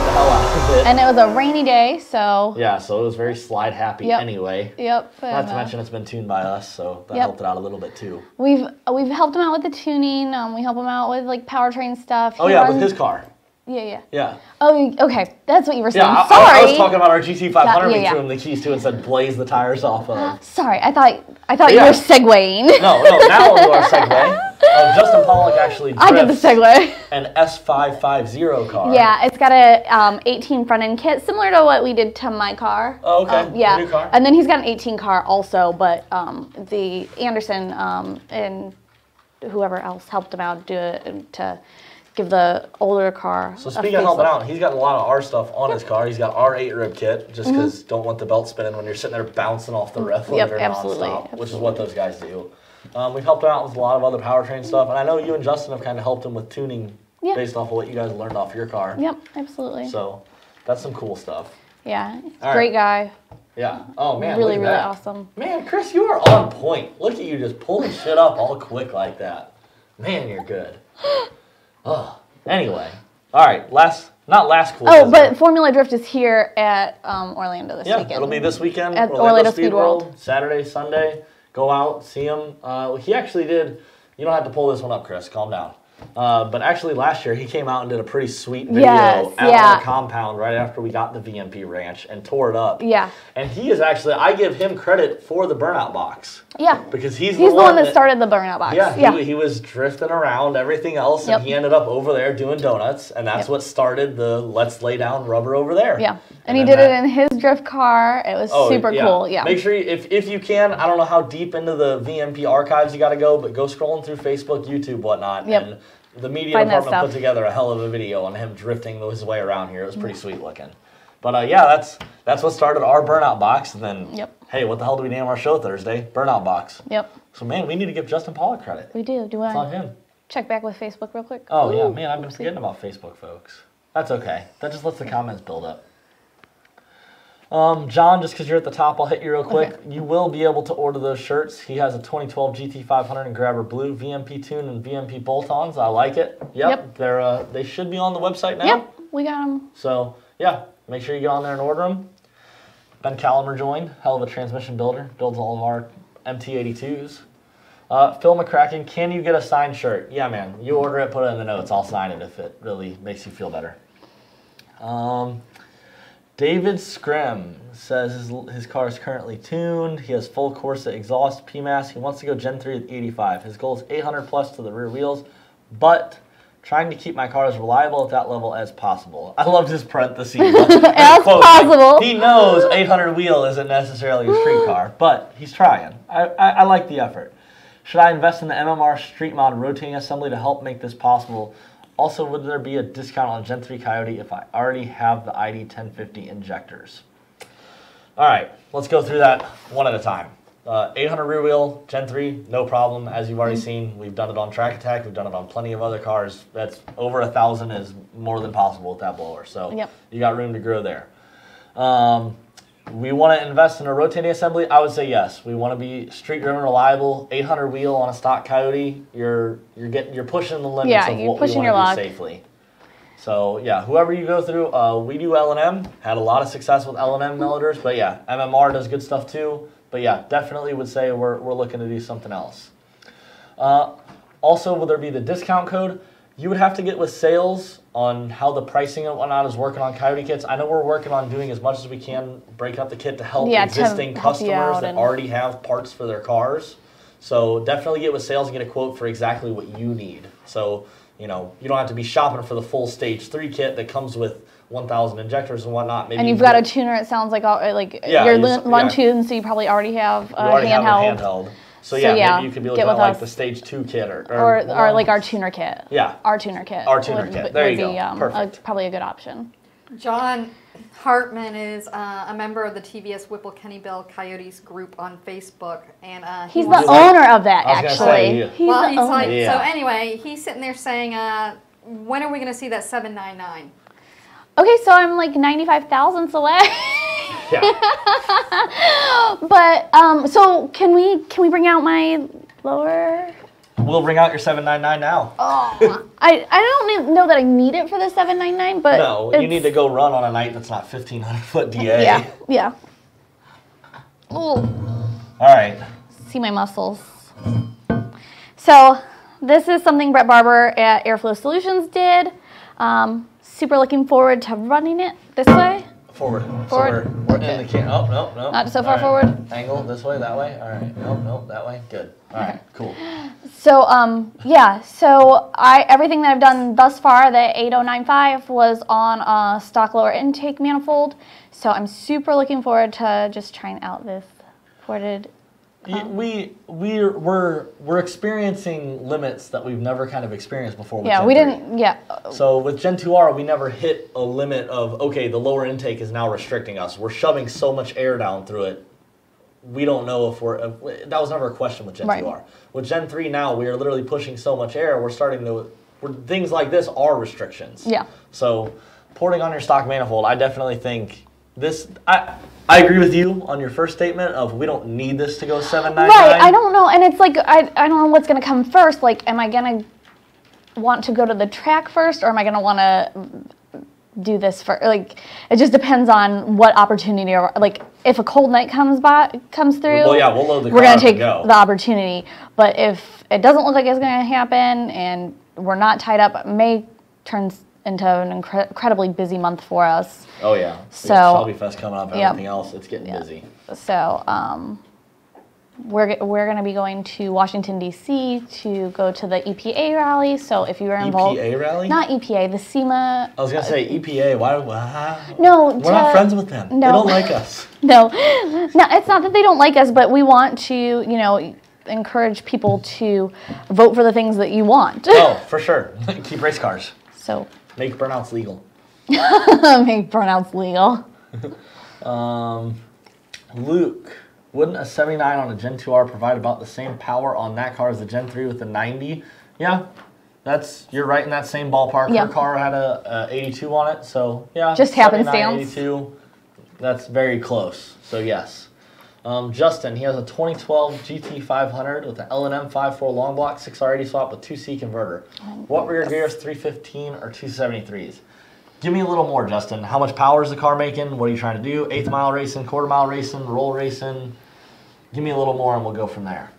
A: The hell out of it.
B: And it was a rainy day, so.
A: Yeah, so it was very slide happy anyway.
B: Yep.
A: Not to mention it's been tuned by us, so that helped it out a little bit too.
B: We've helped him out with the tuning. We help him out with like powertrain stuff.
A: Oh yeah, with his car.
B: Yeah.
A: Yeah.
B: Oh, okay. That's what you were saying.
A: Yeah,
B: Sorry.
A: I was talking about our GT500 we
B: Yeah.
A: threw him the keys to and said blaze the tires off of.
B: Sorry, I thought you were segueing.
A: No, now we'll do our segue. Justin Pawlak actually drifts
B: I did the segue.
A: an S550 car.
B: Yeah, it's got a 18 front end kit, similar to what we did to my car.
A: Oh, okay.
B: Yeah,
A: New car.
B: and then he's got an 18 car also, but the Anderson and whoever else helped him out do it to give the older car.
A: So speaking of helping out, he's got a lot of our stuff on his car. He's got our 8 rib kit, just because don't want the belt spinning when you're sitting there bouncing off the ref limiter nonstop, which is what those guys do. We've helped him out with a lot of other powertrain stuff, and I know you and Justin have kind of helped him with tuning based off of what you guys learned off your car.
B: Yep, absolutely.
A: So that's some cool stuff.
B: Yeah,
A: All
B: great guy.
A: Yeah. Oh man,
B: Really,
A: look at
B: really
A: that.
B: awesome.
A: Man, Chris, you are on point. Look at you just pulling shit up all quick like that. Man, you're good. Oh. Anyway, all right. Not last cool.
B: Oh, but Formula Drift is here at Orlando this weekend.
A: Yeah, it'll be this weekend.
B: At Orlando Speed World.
A: Saturday, Sunday. Go out, see him. He actually did. You don't have to pull this one up, Chris. Calm down. But actually, last year he came out and did a pretty sweet video at our compound right after we got the VMP ranch and tore it up.
B: Yeah.
A: And he is actually, I give him credit for the Burnout Box.
B: Yeah.
A: Because he's
B: the one that started the Burnout Box.
A: Yeah, he was drifting around everything else, and he ended up over there doing donuts, and that's what started the let's lay down rubber over there.
B: Yeah. And he did it in his drift car. It was super cool. Yeah.
A: Make sure, if you can, I don't know how deep into the VMP archives you got to go, but go scrolling through Facebook, YouTube, whatnot.
B: Yep.
A: And the media
B: Find
A: department put together a hell of a video on him drifting his way around here. It was pretty sweet looking. But yeah, that's what started our Burnout Box. And then, hey, what the hell do we name our show Thursday? Burnout Box.
B: Yep.
A: So, man, we need to give Justin Pawlak credit.
B: We do. Do
A: It's
B: I
A: on him.
B: check back with Facebook real quick?
A: Oh, yeah, man, I've been forgetting about Facebook, folks. That's okay. That just lets the comments build up. John, just because you're at the top, I'll hit you real quick. Okay. You will be able to order those shirts. He has a 2012 GT500 and Grabber Blue, VMP tune, and VMP bolt-ons. I like it. Yep. They should be on the website now.
B: Yep, we got them.
A: So, yeah, make sure you get on there and order them. Ben Calimer joined, hell of a transmission builder. Builds all of our MT82s. Phil McCracken, can you get a signed shirt? Yeah, man. You order it, put it in the notes. I'll sign it if it really makes you feel better. David Scrim says his car is currently tuned. He has full Corsa exhaust, PMAS. He wants to go Gen 3 with 85. His goal is 800 plus to the rear wheels, but trying to keep my car as reliable at that level as possible. I loved his parentheses.
B: As possible.
A: He knows 800 wheel isn't necessarily a street car, but he's trying. I like the effort. Should I invest in the MMR Street Mod rotating assembly to help make this possible? Also, would there be a discount on Gen 3 Coyote if I already have the ID 1050 injectors? All right, let's go through that one at a time. 800 rear wheel, Gen 3, no problem. As you've already seen, we've done it on Track Attack. We've done it on plenty of other cars. That's over 1,000 is more than possible with that blower. So you got room to grow there. We want to invest in a rotating assembly. I would say yes. We want to be street driven, reliable. 800 wheel on a stock Coyote. You're pushing the limits of what we want to do safely. So yeah, whoever you go through, we do L&M. Had a lot of success with L&M motors, but yeah, MMR does good stuff too. But yeah, definitely would say we're looking to do something else. Also, will there be the discount code? You would have to get with sales on how the pricing and whatnot is working on Coyote kits. I know we're working on doing as much as we can, break up the kit to help existing customers that already have parts for their cars. So definitely get with sales and get a quote for exactly what you need. So, you know, you don't have to be shopping for the full Stage 3 kit that comes with 1,000 injectors and whatnot. Maybe
B: you've got a tuner, it sounds like you're tuned, so you probably already have a handheld.
A: So yeah, maybe you could be looking at like the Stage 2 kit or
B: like our tuner kit.
A: Yeah.
B: Our tuner kit.
A: Our tuner kit. There you go. Perfect.
B: Probably a good option.
C: John Hartman is a member of the TVS Whipple Kenny Bell Coyotes group on Facebook, and
B: he's the owner of that actually.
C: So anyway, he's sitting there saying, when are we going to see that 799?
B: Okay, so I'm like 95 thousandths away.
A: Yeah.
B: But so can we bring out my lower?
A: We'll bring out your 799 now.
B: Oh, I don't know that I need it for the 799, but
A: no, you need to go run on a night that's not 1,500 foot DA.
B: Yeah. Ooh.
A: All right.
B: See my muscles. So this is something Brett Barber at Airflow Solutions did. Super looking forward to running it this way.
A: Forward. So we're in the can. Oh, no.
B: Not so far forward.
A: Angle this way, that way. All right. Nope, that way. Good. All right, cool.
B: So, so everything that I've done thus far, the 8095 was on a stock lower intake manifold. So I'm super looking forward to just trying out this ported.
A: We're experiencing limits that we've never kind of experienced before with Gen 3. So with Gen 2R, we never hit a limit of, okay, the lower intake is now restricting us. We're shoving so much air down through it. We don't know if that was never a question with Gen 2R. With Gen 3 now, we are literally pushing so much air, things like this are restrictions.
B: Yeah.
A: So porting on your stock manifold, I definitely think I agree with you on your first statement of we don't need this to go 799.
B: Right, I don't know, and it's like I don't know what's going to come first. Like, am I going to want to go to the track first, or am I going to want to do this for? Like, it just depends on what opportunity, or like if a cold night comes through.
A: Well, yeah, we'll load the car.
B: We're going to take the opportunity, but if it doesn't look like it's going to happen, and we're not tied up, May turns into an incredibly busy month for us.
A: Oh yeah.
B: So
A: Shelby Fest coming up, everything else, it's getting busy.
B: So we're going to be going to Washington D.C. to go to the EPA rally. So if you were involved,
A: EPA rally?
B: Not EPA, the SEMA.
A: I was gonna say EPA. Why?
B: No,
A: we're not friends with them. No. They don't like us.
B: No, it's not that they don't like us, but we want to, encourage people to vote for the things that you want.
A: Oh, for sure. Keep race cars.
B: So.
A: Make burnouts legal.
B: Make burnouts legal.
A: Luke, wouldn't a 79 on a Gen 2R provide about the same power on that car as the Gen 3 with the 90? Yeah, you're right in that same ballpark. Her car had a 82 on it, so yeah.
B: Just happenstance.
A: 82, that's very close, so yes. Justin, he has a 2012 GT500 with an L&M 5.4 long block, 6R80 swap with 2C converter. What rear gears, 315 or 273s? Give me a little more, Justin. How much power is the car making? What are you trying to do? 1/8 mile racing, 1/4 mile racing, roll racing? Give me a little more and we'll go from there.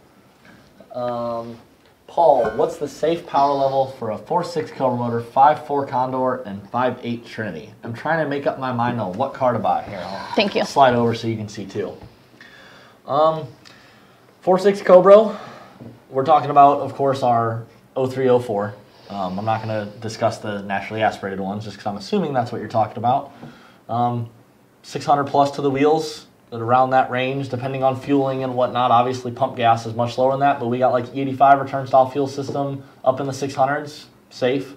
A: Paul, what's the safe power level for a 4.6 Cobra motor, 5.4 Condor, and 5.8 Trinity? I'm trying to make up my mind on what car to buy. Here, I'll
B: Thank you.
A: slide over so you can see too. 4.6 Cobra, we're talking about, of course, our 0304. I'm not going to discuss the naturally aspirated ones just because I'm assuming that's what you're talking about. 600 plus to the wheels. Around that range, depending on fueling and whatnot. Obviously, pump gas is much lower than that, but we got like E85 return style fuel system up in the 600s, safe.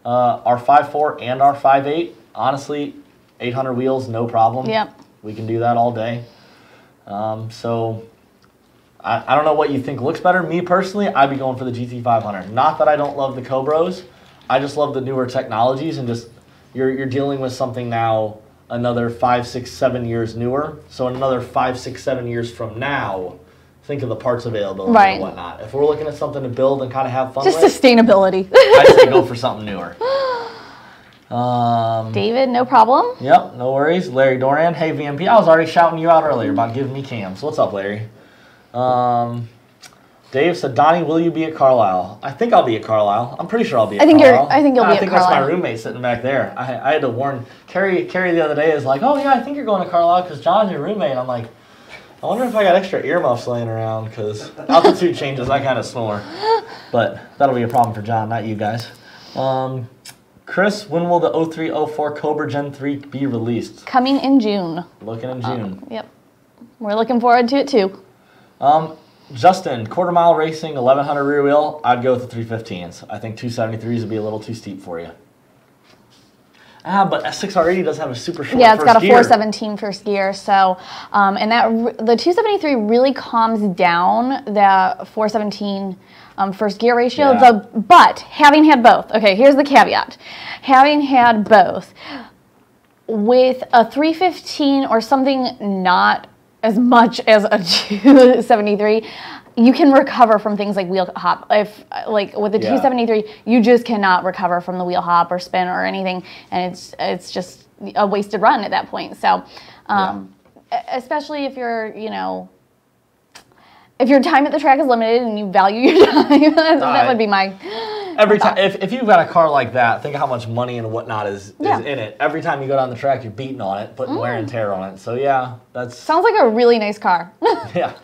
A: Our 5.4 and our 5.8, honestly, 800 wheels, no problem.
B: Yep.
A: We can do that all day. So I don't know what you think looks better. Me personally, I'd be going for the GT500. Not that I don't love the Cobras, I just love the newer technologies and just you're dealing with something now another 5, 6, 7 years newer. So another 5, 6, 7 years from now, think of the parts availability and whatnot. If we're looking at something to build and kind of have fun
B: just
A: with,
B: sustainability.
A: I'd say go for something newer.
B: David, no problem.
A: Yep, no worries. Larry Doran, hey VMP, I was already shouting you out earlier about giving me cams. What's up, Larry? Dave said, Donnie, will you be at Carlisle? I think I'll be at Carlisle. I'm pretty sure I'll be at Carlisle.
B: I think you'll be at Carlisle.
A: I think that's my roommate sitting back there. I had to warn Carrie the other day is like, oh yeah, I think you're going to Carlisle because John's your roommate. I'm like, I wonder if I got extra earmuffs laying around because altitude changes, I kind of snore. But that'll be a problem for John, not you guys. Chris, when will the 0304 Cobra Gen 3 be released?
B: Coming in June.
A: Looking in June.
B: Yep. We're looking forward to it too.
A: Justin, quarter mile racing, 1100 rear wheel, I'd go with the 315s. I think 273s would be a little too steep for you. But S6R80 does have a super short first gear.
B: Yeah, it's got a 417 first gear. So, and the 273 really calms down the 417 first gear ratio.
A: Yeah.
B: But having had both, okay, here's the caveat. Having had both, with a 315 or something not as much as a 273, you can recover from things like wheel hop. If like with the 273, you just cannot recover from the wheel hop or spin or anything, and it's just a wasted run at that point. So, especially if you're if your time at the track is limited and you value your time, that would be my.
A: Every time, if you've got a car like that, think of how much money and whatnot is in it. Every time you go down the track, you're beating on it, putting wear and tear on it. So yeah, that's...
B: Sounds like a really nice car.
A: Yeah.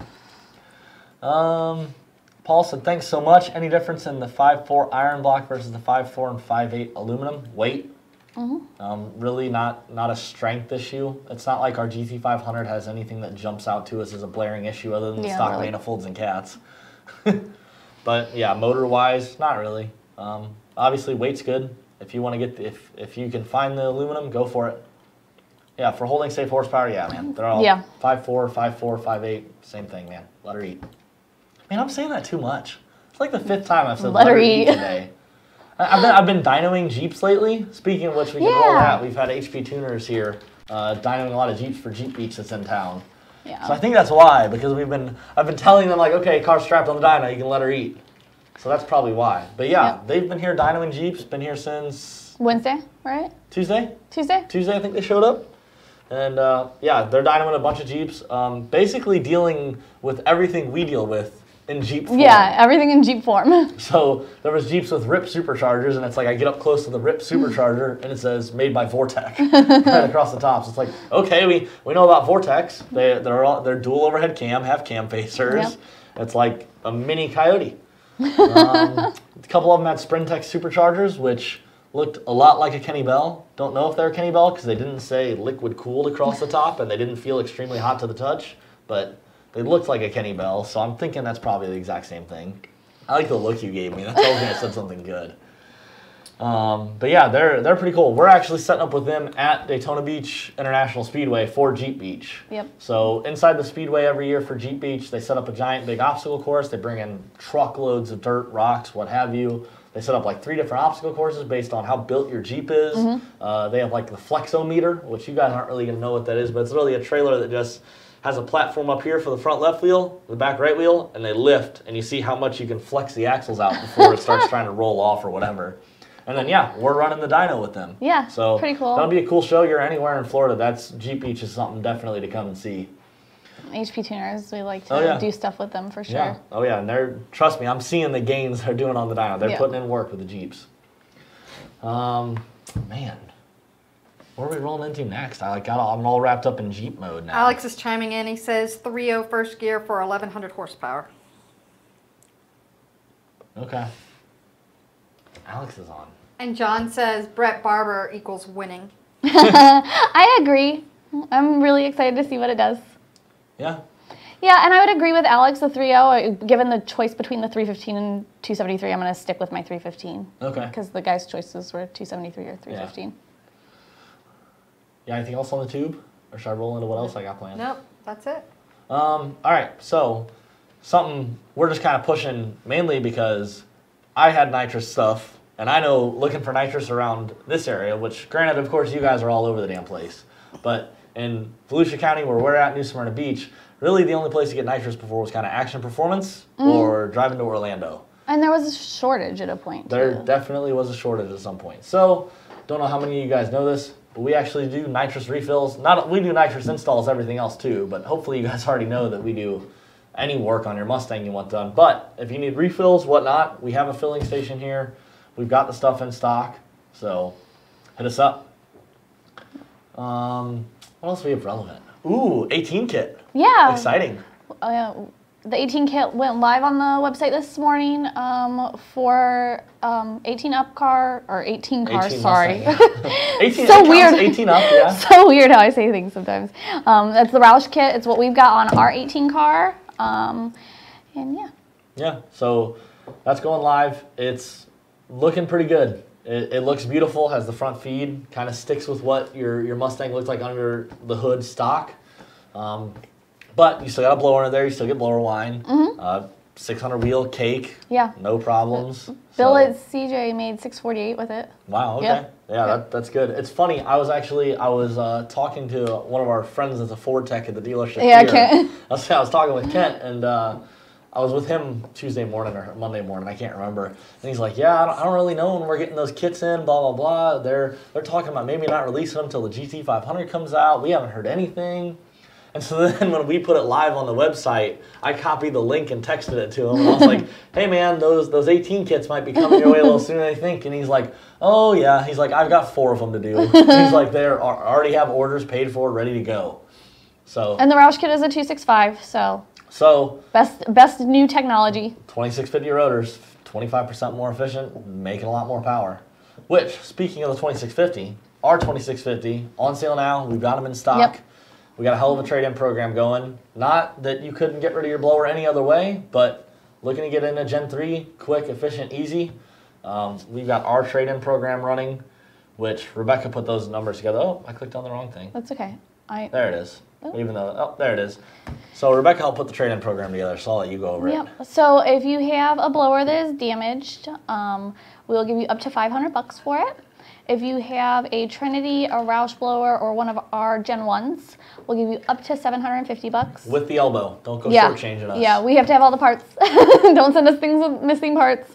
A: Paul said, thanks so much. Any difference in the 5.4 iron block versus the 5.4 and 5.8 aluminum? Weight. Really not a strength issue. It's not like our GT500 has anything that jumps out to us as a blaring issue other than the stock manifolds and cats. But yeah, motor-wise, not really. Obviously, weight's good. If you want to get, if you can find the aluminum, go for it. Yeah, for holding safe horsepower, yeah, man. They're all 5.4, 5.4, 5.8, same thing, man. Let her eat. Man, I'm saying that too much. It's like the 5th time I've said let her eat today. I've been dynoing Jeeps lately. Speaking of which, we can roll that. We've had HPTuners here dynoing a lot of Jeeps for Jeep Beach that's in town. Yeah. So I think that's why, because I've been telling them like, okay, car's strapped on the dyno, you can let her eat. So that's probably why. But yeah, they've been here dynoing Jeeps, been here since...
B: Wednesday, right?
A: Tuesday, I think they showed up. And yeah, they're dynoing a bunch of Jeeps, basically dealing with everything we deal with in Jeep form.
B: Yeah, everything in Jeep form.
A: So there was Jeeps with RIP Superchargers, and it's like I get up close to the RIP Supercharger, and it says made by Vortec right across the top. So it's like, okay, we know about Vortex. They're dual overhead cam, have cam facers. Yep. It's like a mini Coyote. A couple of them had Sprintex Superchargers, which looked a lot like a Kenny Bell. Don't know if they're a Kenny Bell because they didn't say liquid cooled across the top, and they didn't feel extremely hot to the touch, but they looked like a Kenny Bell, so I'm thinking that's probably the exact same thing. I like the look you gave me. That tells me I said something good. But yeah, they're pretty cool. We're actually setting up with them at Daytona Beach International Speedway for Jeep Beach. Yep. So inside the Speedway every year for Jeep Beach, they set up a giant big obstacle course. They bring in truckloads of dirt, rocks, what have you. They set up like 3 different obstacle courses based on how built your Jeep is. They have like the flexometer, which you guys aren't really going to know what that is, but it's really a trailer that just has a platform up here for the front left wheel, the back right wheel, and they lift, and you see how much you can flex the axles out before it starts trying to roll off or whatever. And then, yeah, we're running the dyno with them.
B: Yeah,
A: so
B: pretty cool.
A: That'll be a cool show. You're anywhere in Florida, that's Jeep Beach is something definitely to come and see.
B: HPTuners, we like to do stuff with them for sure.
A: Yeah. Oh yeah, and trust me, I'm seeing the gains they're doing on the dyno. They're putting in work with the Jeeps. Man, what are we rolling into next? I'm all wrapped up in Jeep mode now.
C: Alex is chiming in. He says 3.0 first gear for 1,100 horsepower.
A: Okay. Alex is on.
C: And John says Brett Barber equals winning.
B: I agree. I'm really excited to see what it does.
A: Yeah.
B: Yeah, and I would agree with Alex, the 3.0. Given the choice between the 315 and 273, I'm going to stick with my 315.
A: Okay.
B: Because the guys' choices were 273 or 315.
A: Yeah, anything else on the tube? Or should I roll into what else I got planned?
C: Nope, that's it.
A: All right, so something we're just kind of pushing mainly because I had nitrous stuff, and I know looking for nitrous around this area, which granted, of course, you guys are all over the damn place, but in Volusia County, where we're at, New Smyrna Beach, really the only place to get nitrous before was kind of Action Performance or driving to Orlando.
B: And there was a shortage at a point.
A: There definitely was a shortage at some point. So, don't know how many of you guys know this, but we actually do nitrous refills. We do nitrous installs, everything else too, but hopefully you guys already know that we do any work on your Mustang you want done. But if you need refills, whatnot, we have a filling station here. We've got the stuff in stock, so hit us up. What else do we have relevant? Ooh, 18 kit.
B: Yeah.
A: Exciting.
B: The 18 kit went live on the website this morning for 18 up car, or 18 cars,
A: 18
B: sorry.
A: Mustang, yeah. 18,
B: so weird.
A: 18 up, yeah.
B: So weird how I say things sometimes. That's the Roush kit. It's what we've got on our 18 car. And yeah.
A: Yeah, so that's going live. It's looking pretty good. It looks beautiful, has the front feed, kind of sticks with what your Mustang looks like under the hood stock. But you still got a blower in there, you still get blower line. 600 wheel cake, no problems.
B: Bill at CJ made 648 with it.
A: Wow, okay. Yeah, that's good. It's funny, I was talking to one of our friends that's a Ford tech at the dealership here.
B: Kent.
A: I was talking with Kent, and I was with him Tuesday morning or Monday morning, I can't remember. And he's like, yeah, I don't really know when we're getting those kits in, blah, blah, blah. They're talking about maybe not releasing them until the GT500 comes out. We haven't heard anything. And so then when we put it live on the website, I copied the link and texted it to him. And I was like, hey man, those 18 kits might be coming your way a little sooner than I think. And he's like, oh yeah. He's like, I've got 4 of them to do. He's like, they already have orders paid for, ready to go. So. And
B: the Roush kit is a 265,
A: So.
B: Best new technology.
A: 2650 rotors, 25% more efficient, making a lot more power. Which, speaking of the 2650, our 2650 on sale now. We've got them in stock.
B: Yep.
A: We got a hell of a trade-in program going. Not that you couldn't get rid of your blower any other way, but looking to get into Gen 3, quick, efficient, easy. We've got our trade-in program running, which Rebecca put those numbers together. Oh, I clicked on the wrong thing.
B: That's okay.
A: There it is. Even though, there it is. So Rebecca helped put the trade-in program together, so I'll let you go over it.
B: So if you have a blower that is damaged, we'll give you up to $500 for it. If you have a Trinity, a Roush blower, or one of our Gen 1s, we'll give you up to $750.
A: With the elbow. Don't go shortchanging us.
B: Yeah, we have to have all the parts. Don't send us things with missing parts.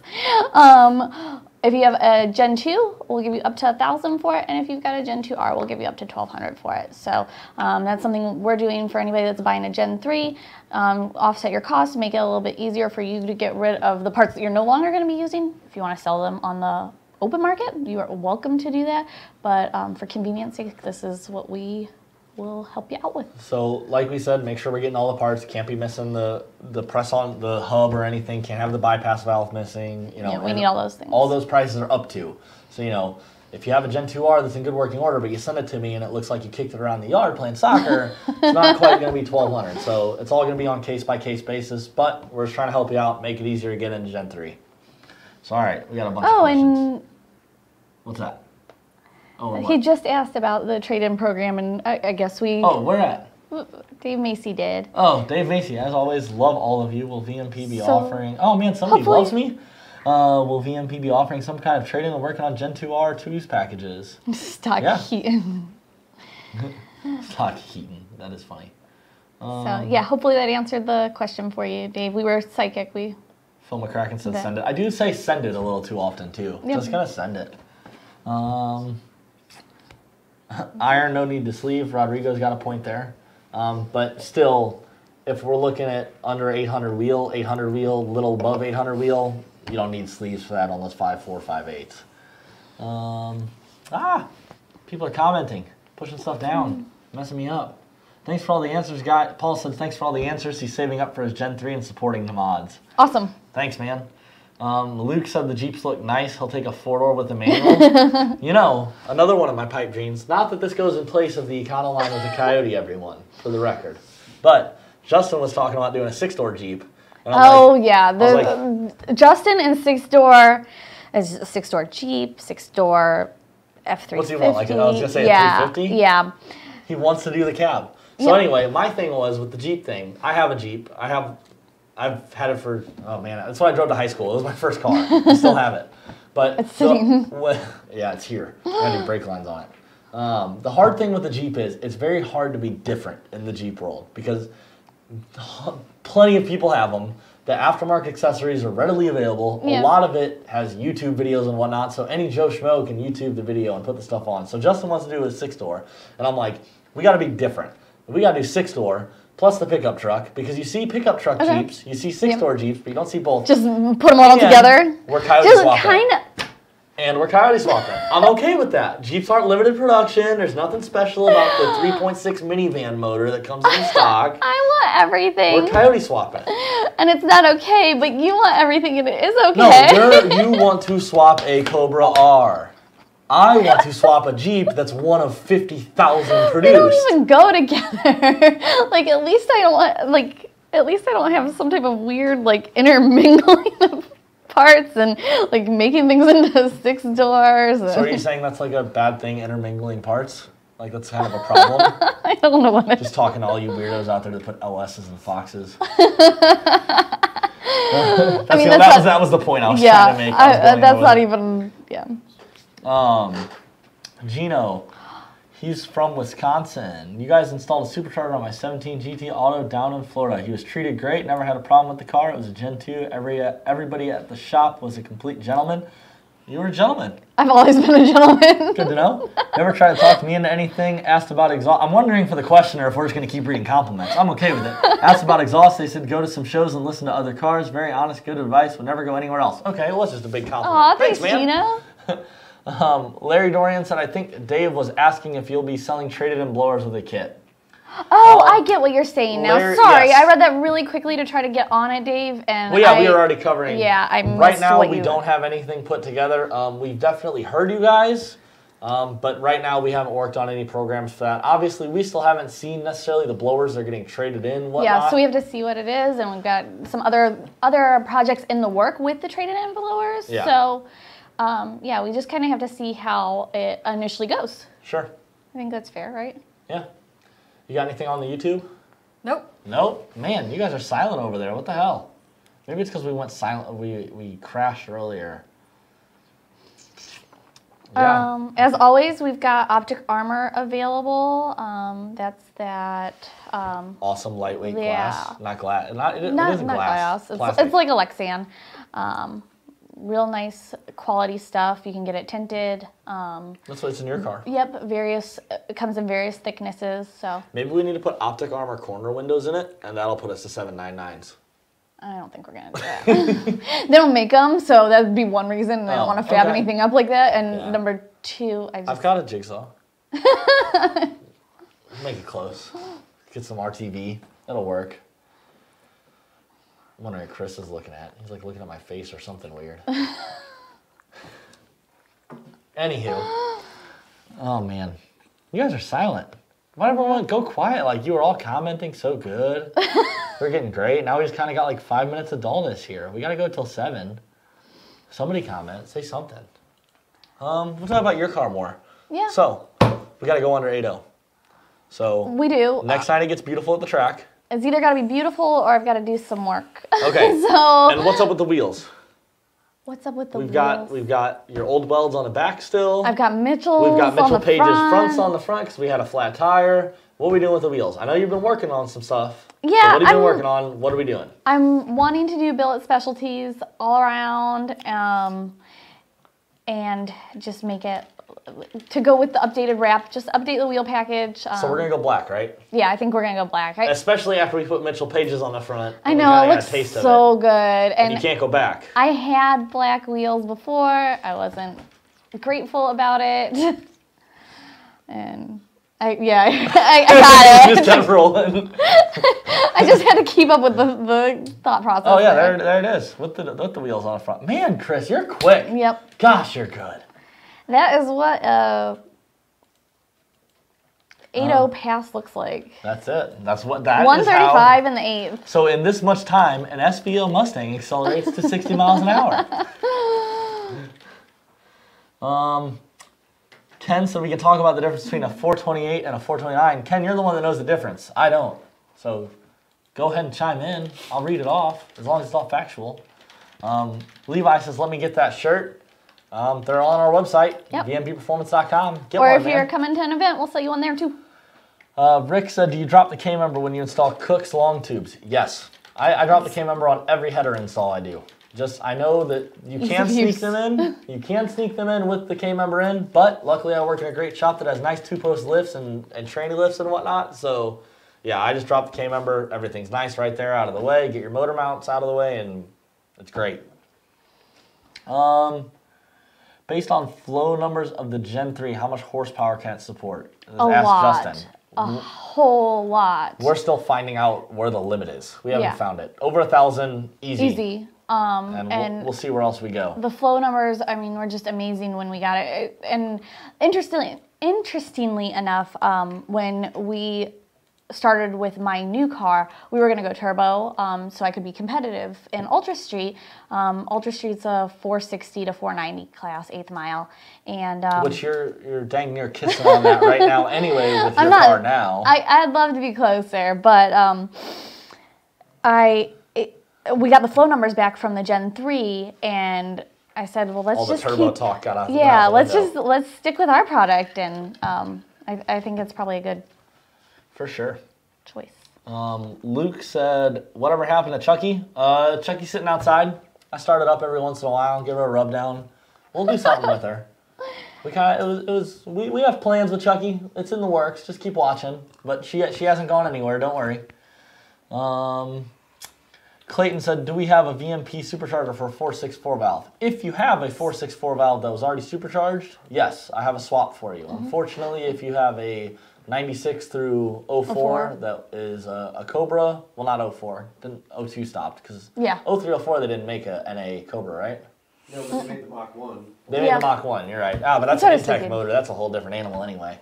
B: If you have a Gen 2, we'll give you up to $1,000 for it, and if you've got a Gen 2R, we'll give you up to $1,200 for it. So that's something we're doing for anybody that's buying a Gen 3. Offset your costs, make it a little bit easier for you to get rid of the parts that you're no longer going to be using. If you want to sell them on the open market, you are welcome to do that, but for convenience sake, this is what we will help you out with.
A: So like we said, make sure we're getting all the parts. Can't be missing the press on the hub or anything. Can't have the bypass valve missing. You know,
B: we need all those things.
A: All those prices are up to. So if you have a Gen 2R that's in good working order, but you send it to me and it looks like you kicked it around the yard playing soccer, it's not quite going to be $1,200. So it's all going to be on case by case basis, but we're just trying to help you out, make it easier to get into Gen 3. So all right, we got a bunch of questions.
B: And
A: what's that? Oh,
B: he just asked about the trade-in program, and I guess we...
A: Oh, where at?
B: Dave Macy did.
A: Oh, Dave Macy, as always, love all of you. Will VMP be offering... Oh, man, somebody loves me. Will VMP be offering some kind of trade-in and working on Gen 2R 2's packages?
B: Stock Heaton.
A: Stock Heaton. That is funny.
B: So, yeah, hopefully that answered the question for you, Dave. We were psychic. Phil
A: McCracken said send it. I do say send it a little too often, too. Yep. Just kind of send it. Iron, no need to sleeve. Rodrigo's got a point there. But still, if we're looking at under 800 wheel, little above 800 wheel, you don't need sleeves for that on those 5.4, 5.8. People are commenting, pushing stuff down, messing me up. Thanks for all the answers, guys. Paul said thanks for all the answers. He's saving up for his Gen 3 and supporting the mods.
B: Awesome.
A: Thanks, man. Luke said the Jeeps look nice. He'll take a 4-door with a manual. You know, another one of my pipe dreams. Not that this goes in place of the Econoline with the Coyote, everyone, for the record. But Justin was talking about doing a 6-door Jeep. And I'm
B: Justin and 6-door is a 6-door Jeep, 6-door F350.
A: What's he want? Like, I was going to say a 350?
B: Yeah.
A: He wants to do the cab. So anyway, my thing was with the Jeep thing. I have a Jeep. I've had it for, oh man, that's what I drove to high school. It was my first car. I still have it. But
B: it's sitting.
A: Yeah, it's here. I gotta do brake lines on it. The hard thing with the Jeep is it's very hard to be different in the Jeep world because plenty of people have them. The aftermarket accessories are readily available. Yeah. A lot of it has YouTube videos and whatnot, so any Joe Schmo can YouTube the video and put the stuff on. So Justin wants to do a 6-door, and I'm like, we got to be different. We got to do 6-door plus the pickup truck because you see pickup truck Jeeps, you see 6-door Jeeps, but you don't see both.
B: Just put them all together.
A: We're Coyote swapping. And we're Coyote swapping. I'm okay with that. Jeeps aren't limited production. There's nothing special about the 3.6 minivan motor that comes in stock.
B: I want everything.
A: We're Coyote swapping.
B: And it's not okay, but you want everything and it is
A: okay. No, you want to swap a Cobra R. I want to swap a Jeep that's one of 50,000 produced. They
B: don't even go together. Like at least I don't have some type of weird like intermingling of parts and like making things into 6 doors.
A: So are you saying that's like a bad thing, intermingling parts? Like that's kind of a problem?
B: I don't know what it is.
A: Just talking to all you weirdos out there that put LS's and Foxes. That was the point I was trying to make.
B: That's not even,
A: Gino, he's from Wisconsin. You guys installed a supercharger on my 17 GT Auto down in Florida. He was treated great, never had a problem with the car. It was a Gen 2. Everybody at the shop was a complete gentleman. You were a gentleman.
B: I've always been a gentleman.
A: Good to know. Never tried to talk me into anything. Asked about exhaust. I'm wondering for the questioner if we're just going to keep reading compliments. I'm okay with it. Asked about exhaust. They said go to some shows and listen to other cars. Very honest, good advice. Would never go anywhere else. Okay, well, that's just a big compliment.
B: Aw, thanks, man.
A: Gino. Larry Dorian said, I think Dave was asking if you'll be selling traded-in blowers with a kit.
B: Oh, I get what you're saying now. Sorry, yes. I read that really quickly to try to get on it, Dave. And
A: we were already covering.
B: Yeah, I missed
A: right now we don't have anything put together. We've definitely heard you guys, but right now we haven't worked on any programs for that. Obviously, we still haven't seen necessarily the blowers that are getting traded in. Whatnot.
B: Yeah, so we have to see what it is, and we've got some other projects in the work with the traded in blowers. Yeah. So, we just kind of have to see how it initially goes.
A: Sure.
B: I think that's fair, right?
A: Yeah. You got anything on the YouTube?
C: Nope.
A: Nope? Man, you guys are silent over there. What the hell? Maybe it's because we went silent. We crashed earlier.
B: Yeah. As always, we've got optic armor available. That's that.
A: Awesome lightweight glass. Not glass. It isn't glass.
B: It's like a Lexan. Real nice quality stuff. You can get it tinted.
A: That's what's in your car.
B: Yep, it comes in various thicknesses. So
A: maybe we need to put optic armor corner windows in it, and that'll put us to 799s.
B: I don't think we're gonna do that. They don't make them, so that would be one reason. I don't want to fab anything up like that. And number two,
A: I've got a jigsaw. Make it close. Get some RTV. That'll work. I'm wondering what Chris is looking at. He's like looking at my face or something weird. Anywho. Oh, man. You guys are silent. Why everyone go quiet? Like, you were all commenting so good. We're getting great. Now we just kind of got like 5 minutes of dullness here. We got to go till 7. Somebody comment. Say something. We'll talk about your car more.
B: Yeah.
A: So, we got to go under 8.0. So,
B: we do.
A: Next night it gets beautiful at the track.
B: It's either got to be beautiful or I've got to do some work.
A: Okay. And what's up with the wheels?
B: What's up with the wheels?
A: We've got your old welds on the back still.
B: I've got Mitchell's
A: We've got Mitchell Page's fronts on the
B: front
A: because we had a flat tire. What are we doing with the wheels? I know you've been working on some stuff.
B: Yeah.
A: So what have you been working on? What are we doing?
B: I'm wanting to do billet specialties all around and just make it to go with the updated wrap. Just update the wheel package.
A: So we're gonna go black, right?
B: Yeah, I think we're gonna go black.
A: Especially after we put Mitchell Pages on the front.
B: I know, it looks so good.
A: And you can't go back.
B: I had black wheels before. I wasn't grateful about it. And I got it.
A: Just kept rolling.
B: I just had to keep up with the thought process.
A: Oh yeah, there it is, with the wheels on the front. Man, Chris, you're quick.
B: Yep.
A: Gosh, you're good.
B: That is what 8.0 pass looks like.
A: That's it. That's what that
B: 135 in the 8th.
A: So in this much time, an SVO Mustang accelerates to 60 miles an hour. Ken said we can talk about the difference between a 428 and a 429. Ken, you're the one that knows the difference. I don't. So go ahead and chime in. I'll read it off, as long as it's all factual. Levi says, let me get that shirt. They're on our website, VMPperformance.com.
B: Or if you're coming to an event, we'll sell you one there too.
A: Rick said, do you drop the K-member when you install Cook's long tubes? Yes. I drop the K-member on every header install I do. I know that you can sneak them in. You can sneak them in with the K-member in, but luckily I work in a great shop that has nice two-post lifts and tranny lifts and whatnot. So, yeah, I just drop the K-member. Everything's nice right there out of the way. Get your motor mounts out of the way, and it's great. Based on flow numbers of the Gen 3, how much horsepower can it support?
B: A lot. Justin. A whole lot.
A: We're still finding out where the limit is. We haven't found it. Over 1,000, easy.
B: Easy.
A: And we'll see where else we go.
B: The flow numbers, I mean, were just amazing when we got it. And interestingly enough, when we started with my new car, we were going to go turbo, so I could be competitive in Ultra Street. Ultra Street's a 460 to 490 class, 8th mile, and
A: which you're dang near kissing on that right now anyway with your car now.
B: I'd love to be closer, but we got the flow numbers back from the Gen 3, and I said, well, let's just
A: all the turbo talk got out.
B: Yeah, let's stick with our product, and I think it's probably a good.
A: For sure.
B: Choice.
A: Luke said, whatever happened to Chucky? Chucky's sitting outside. I start it up every once in a while, give her a rub down. We'll do something with her. We have plans with Chucky. It's in the works. Just keep watching. But she hasn't gone anywhere. Don't worry. Clayton said, do we have a VMP supercharger for a 464 valve? If you have a 464 valve that was already supercharged, yes, I have a swap for you. Unfortunately, if you have a 96 through 04 that is a Cobra, well, not 04, then 02 stopped, because 03, 04 they didn't make a NA Cobra, right?
D: No, but they made the Mach 1.
A: They made the Mach 1, you're right. But that's an Intech motor, that's a whole different animal anyway.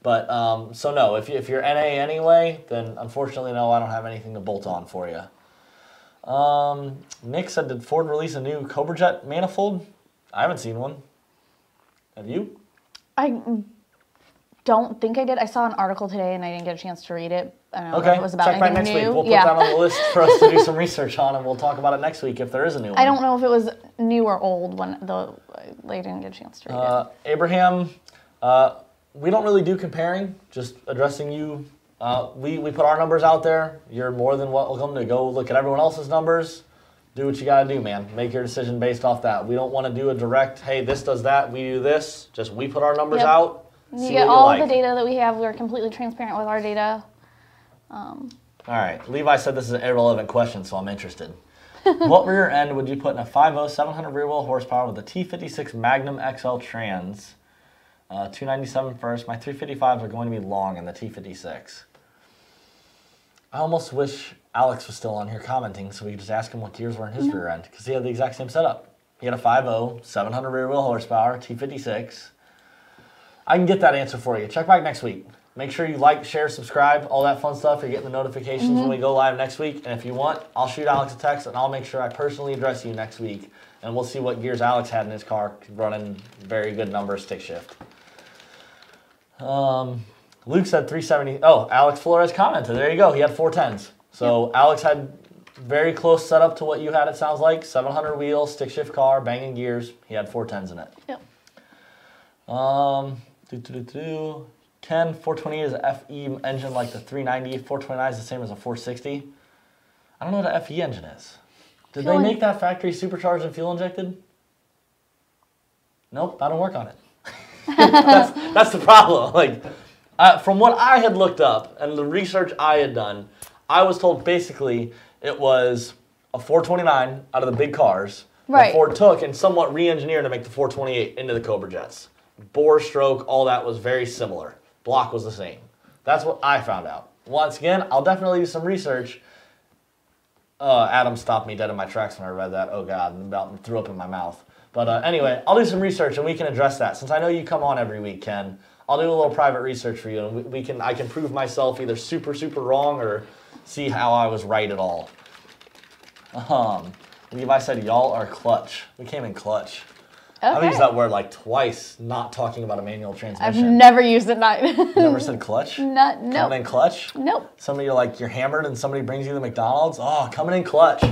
A: But, so no, if you're NA anyway, then unfortunately, no, I don't have anything to bolt on for you. Nick said, did Ford release a new Cobra Jet manifold? I haven't seen one. Have you?
B: I don't think I did. I saw an article today and I didn't get a chance to read it. I don't know if it was about
A: check back
B: anything
A: next
B: new.
A: week. We'll put that on the list for us to do some research on, and we'll talk about it next week if there is a new one.
B: I don't know if it was new or old when I didn't get a chance to read it.
A: Abraham, we don't really do comparing, just addressing you. We put our numbers out there. You're more than welcome to go look at everyone else's numbers. Do what you got to do, man. Make your decision based off that. We don't want to do a direct, hey, this does that, we do this. Just we put our numbers out.
B: You get all of the data that we have. We're completely transparent with our data.
A: All right. Levi said this is an irrelevant question, so I'm interested. What rear end would you put in a 5.0 700 rear wheel horsepower with a T56 Magnum XL trans? 297 first. My 355s are going to be long in the T56. I almost wish Alex was still on here commenting so we could just ask him what gears were in his rear end, because he had the exact same setup. He had a 5.0 700 rear wheel horsepower, T56. I can get that answer for you. Check back next week. Make sure you like, share, subscribe, all that fun stuff. You're getting the notifications when we go live next week. And if you want, I'll shoot Alex a text, and I'll make sure I personally address you next week. And we'll see what gears Alex had in his car, running very good numbers, stick shift. Luke said 370. Oh, Alex Flores commented. There you go. He had 410s. So Alex had very close setup to what you had, it sounds like. 700 wheels, stick shift car, banging gears. He had 410s in it.
B: Yep.
A: Ken, 420 is an FE engine like the 390. 429 is the same as a 460. I don't know what an FE engine is. Did they make that factory supercharged and fuel injected? Nope, I don't work on it. That's the problem. Like, from what I had looked up and the research I had done, I was told basically it was a 429 out of the big cars.
B: Right.
A: That Ford took and somewhat re-engineered to make the 428 into the Cobra Jets. Bore stroke, all that was very similar. Block was the same. That's what I found out. Once again, I'll definitely do some research. Adam stopped me dead in my tracks when I read that. Oh God, about threw up in my mouth. But anyway, I'll do some research and we can address that. Since I know you come on every week, Ken, I'll do a little private research for you, and I can prove myself either super wrong or see how I was right at all. Levi said, y'all are clutch. We came in clutch.
B: Okay.
A: I've used that word like twice, not talking about a manual
B: I've
A: transmission.
B: never used it.
A: Never said clutch?
B: Nope.
A: Coming in clutch?
B: Nope.
A: Somebody you're hammered and somebody brings you the McDonald's? Oh, coming in clutch.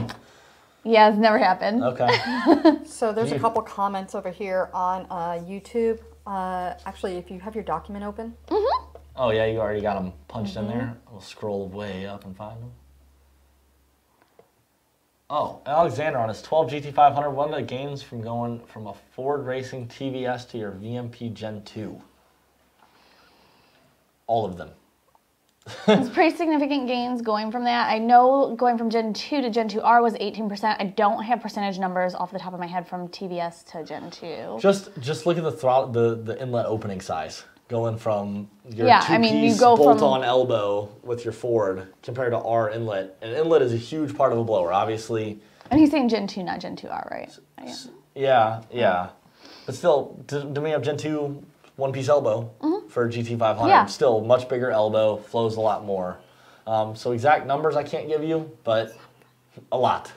B: Yeah, it's never happened.
A: Okay.
C: So there's a couple comments over here on YouTube. Actually, if you have your document open.
A: Oh yeah, you already got them punched in there? We'll scroll way up and find them. Oh, Alexander on his 12 GT500, what are the gains from going from a Ford Racing TVS to your VMP Gen 2? All of them.
B: It's pretty significant gains going from that. I know going from Gen 2 to Gen 2R was 18%. I don't have percentage numbers off the top of my head from TVS to Gen 2.
A: Just look at the throttle, the inlet opening size. Going from your
B: you go
A: bolt-on elbow with your Ford compared to our inlet. And inlet is a huge part of a blower, obviously.
B: And he's saying Gen 2, not Gen 2R, right?
A: Yeah. But still, to me, have Gen 2 one-piece elbow for GT500.
B: Yeah. Still,
A: much bigger elbow, flows a lot more. So exact numbers I can't give you, but a lot.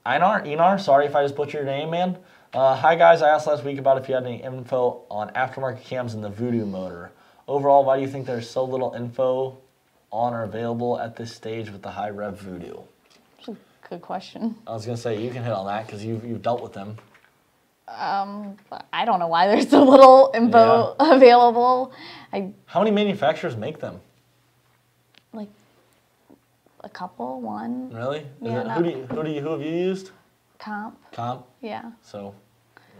A: Einar, sorry if I just butchered your name, man. Hi guys, I asked last week about if you had any info on aftermarket cams in the Voodoo motor. Overall, why do you think there's so little info on or available at this stage with the high rev Voodoo?
B: That's a good question.
A: I was going to say, you can hit on that because you've dealt with them.
B: I don't know why there's so little info available.
A: How many manufacturers make them?
B: Like a couple, one.
A: Really?
B: Yeah,
A: who have you used?
B: Comp. Yeah.
A: So,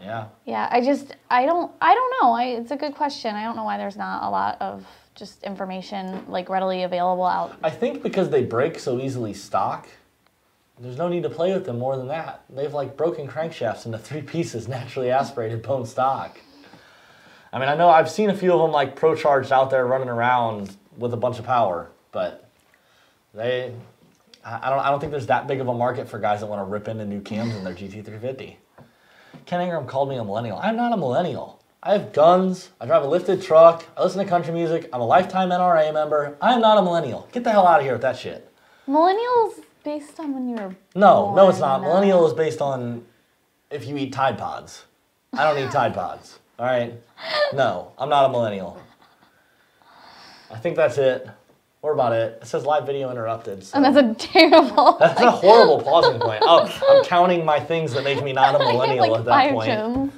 A: yeah.
B: Yeah, I don't know. It's a good question. I don't know why there's not a lot of just information like readily available out.
A: I think because they break so easily stock, there's no need to play with them more than that. They've broken crankshafts into 3 pieces, naturally aspirated bone stock. I mean, I know I've seen a few of them pro-charged out there running around with a bunch of power, but I don't think there's that big of a market for guys that want to rip into new cams in their GT350. Ken Ingram called me a millennial. I'm not a millennial. I have guns. I drive a lifted truck. I listen to country music. I'm a lifetime NRA member. I am not a millennial. Get the hell out of here with that shit.
B: Millennials based on when you were
A: No, it's not. Millennial is based on if you eat Tide Pods. I don't eat Tide Pods. All right? No, I'm not a millennial. I think that's it. We're about it. It says live video interrupted. So.
B: And that's a terrible...
A: That's a horrible pausing point. Oh, I'm counting my things that make me not a millennial at that point.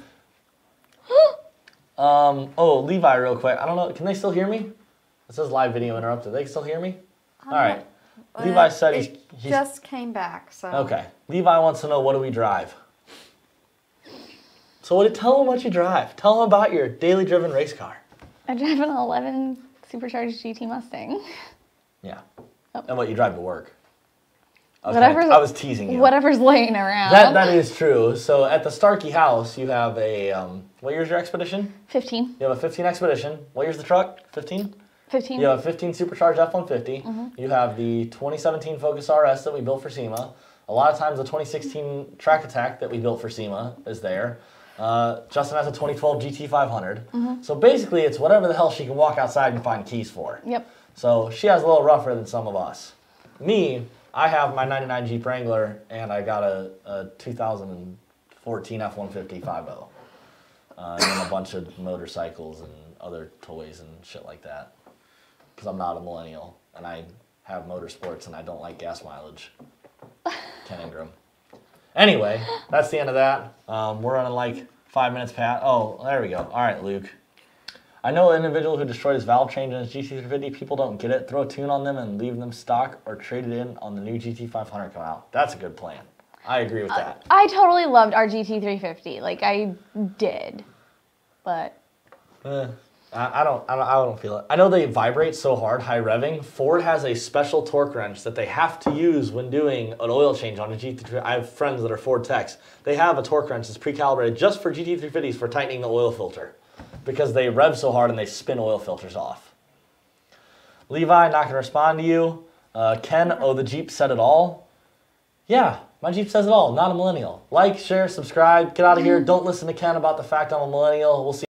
A: Levi, real quick. I don't know. Can they still hear me? It says live video interrupted. They can still hear me? All right. Levi said he's
C: just came back. So
A: okay. Levi wants to know, what do we drive? So tell him what you drive. Tell him about your daily driven race car.
B: I drive an 11 supercharged GT Mustang.
A: Yeah.
B: Oh.
A: And what you drive to work. I was teasing you.
B: Whatever's laying around.
A: That is true. So at the Starkey house, you have a, what year's your Expedition?
B: 15.
A: You have a 15 Expedition. What year's the truck? 15?
B: 15.
A: You have a 15 Supercharged F-150. You have the 2017 Focus RS that we built for SEMA. A lot of times the 2016 Track Attack that we built for SEMA is there. Justin has a 2012 GT500. So basically it's whatever the hell she can walk outside and find keys for.
B: Yep.
A: So she has a little rougher than some of us. Me, I have my 99 Jeep Wrangler and I got a 2014 F-150 5.0. And a bunch of motorcycles and other toys and shit like that. Because I'm not a millennial and I have motorsports and I don't like gas mileage. Ken Ingram. Anyway, that's the end of that. We're running 5 minutes past. Oh, there we go. All right, Luke. I know an individual who destroyed his valve change in his GT350. People don't get it. Throw a tune on them and leave them stock or trade it in on the new GT500 come out. That's a good plan. I agree with that.
B: I totally loved our GT350. Like, I did. But...
A: I don't feel it. I know they vibrate so hard, high revving. Ford has a special torque wrench that they have to use when doing an oil change on a GT350. I have friends that are Ford techs. They have a torque wrench that's pre-calibrated just for GT350s for tightening the oil filter because they rev so hard and they spin oil filters off. Levi, not going to respond to you. Ken, oh, the Jeep said it all. Yeah, my Jeep says it all. Not a millennial. Like, share, subscribe. Get out of here. Don't listen to Ken about the fact I'm a millennial. We'll see.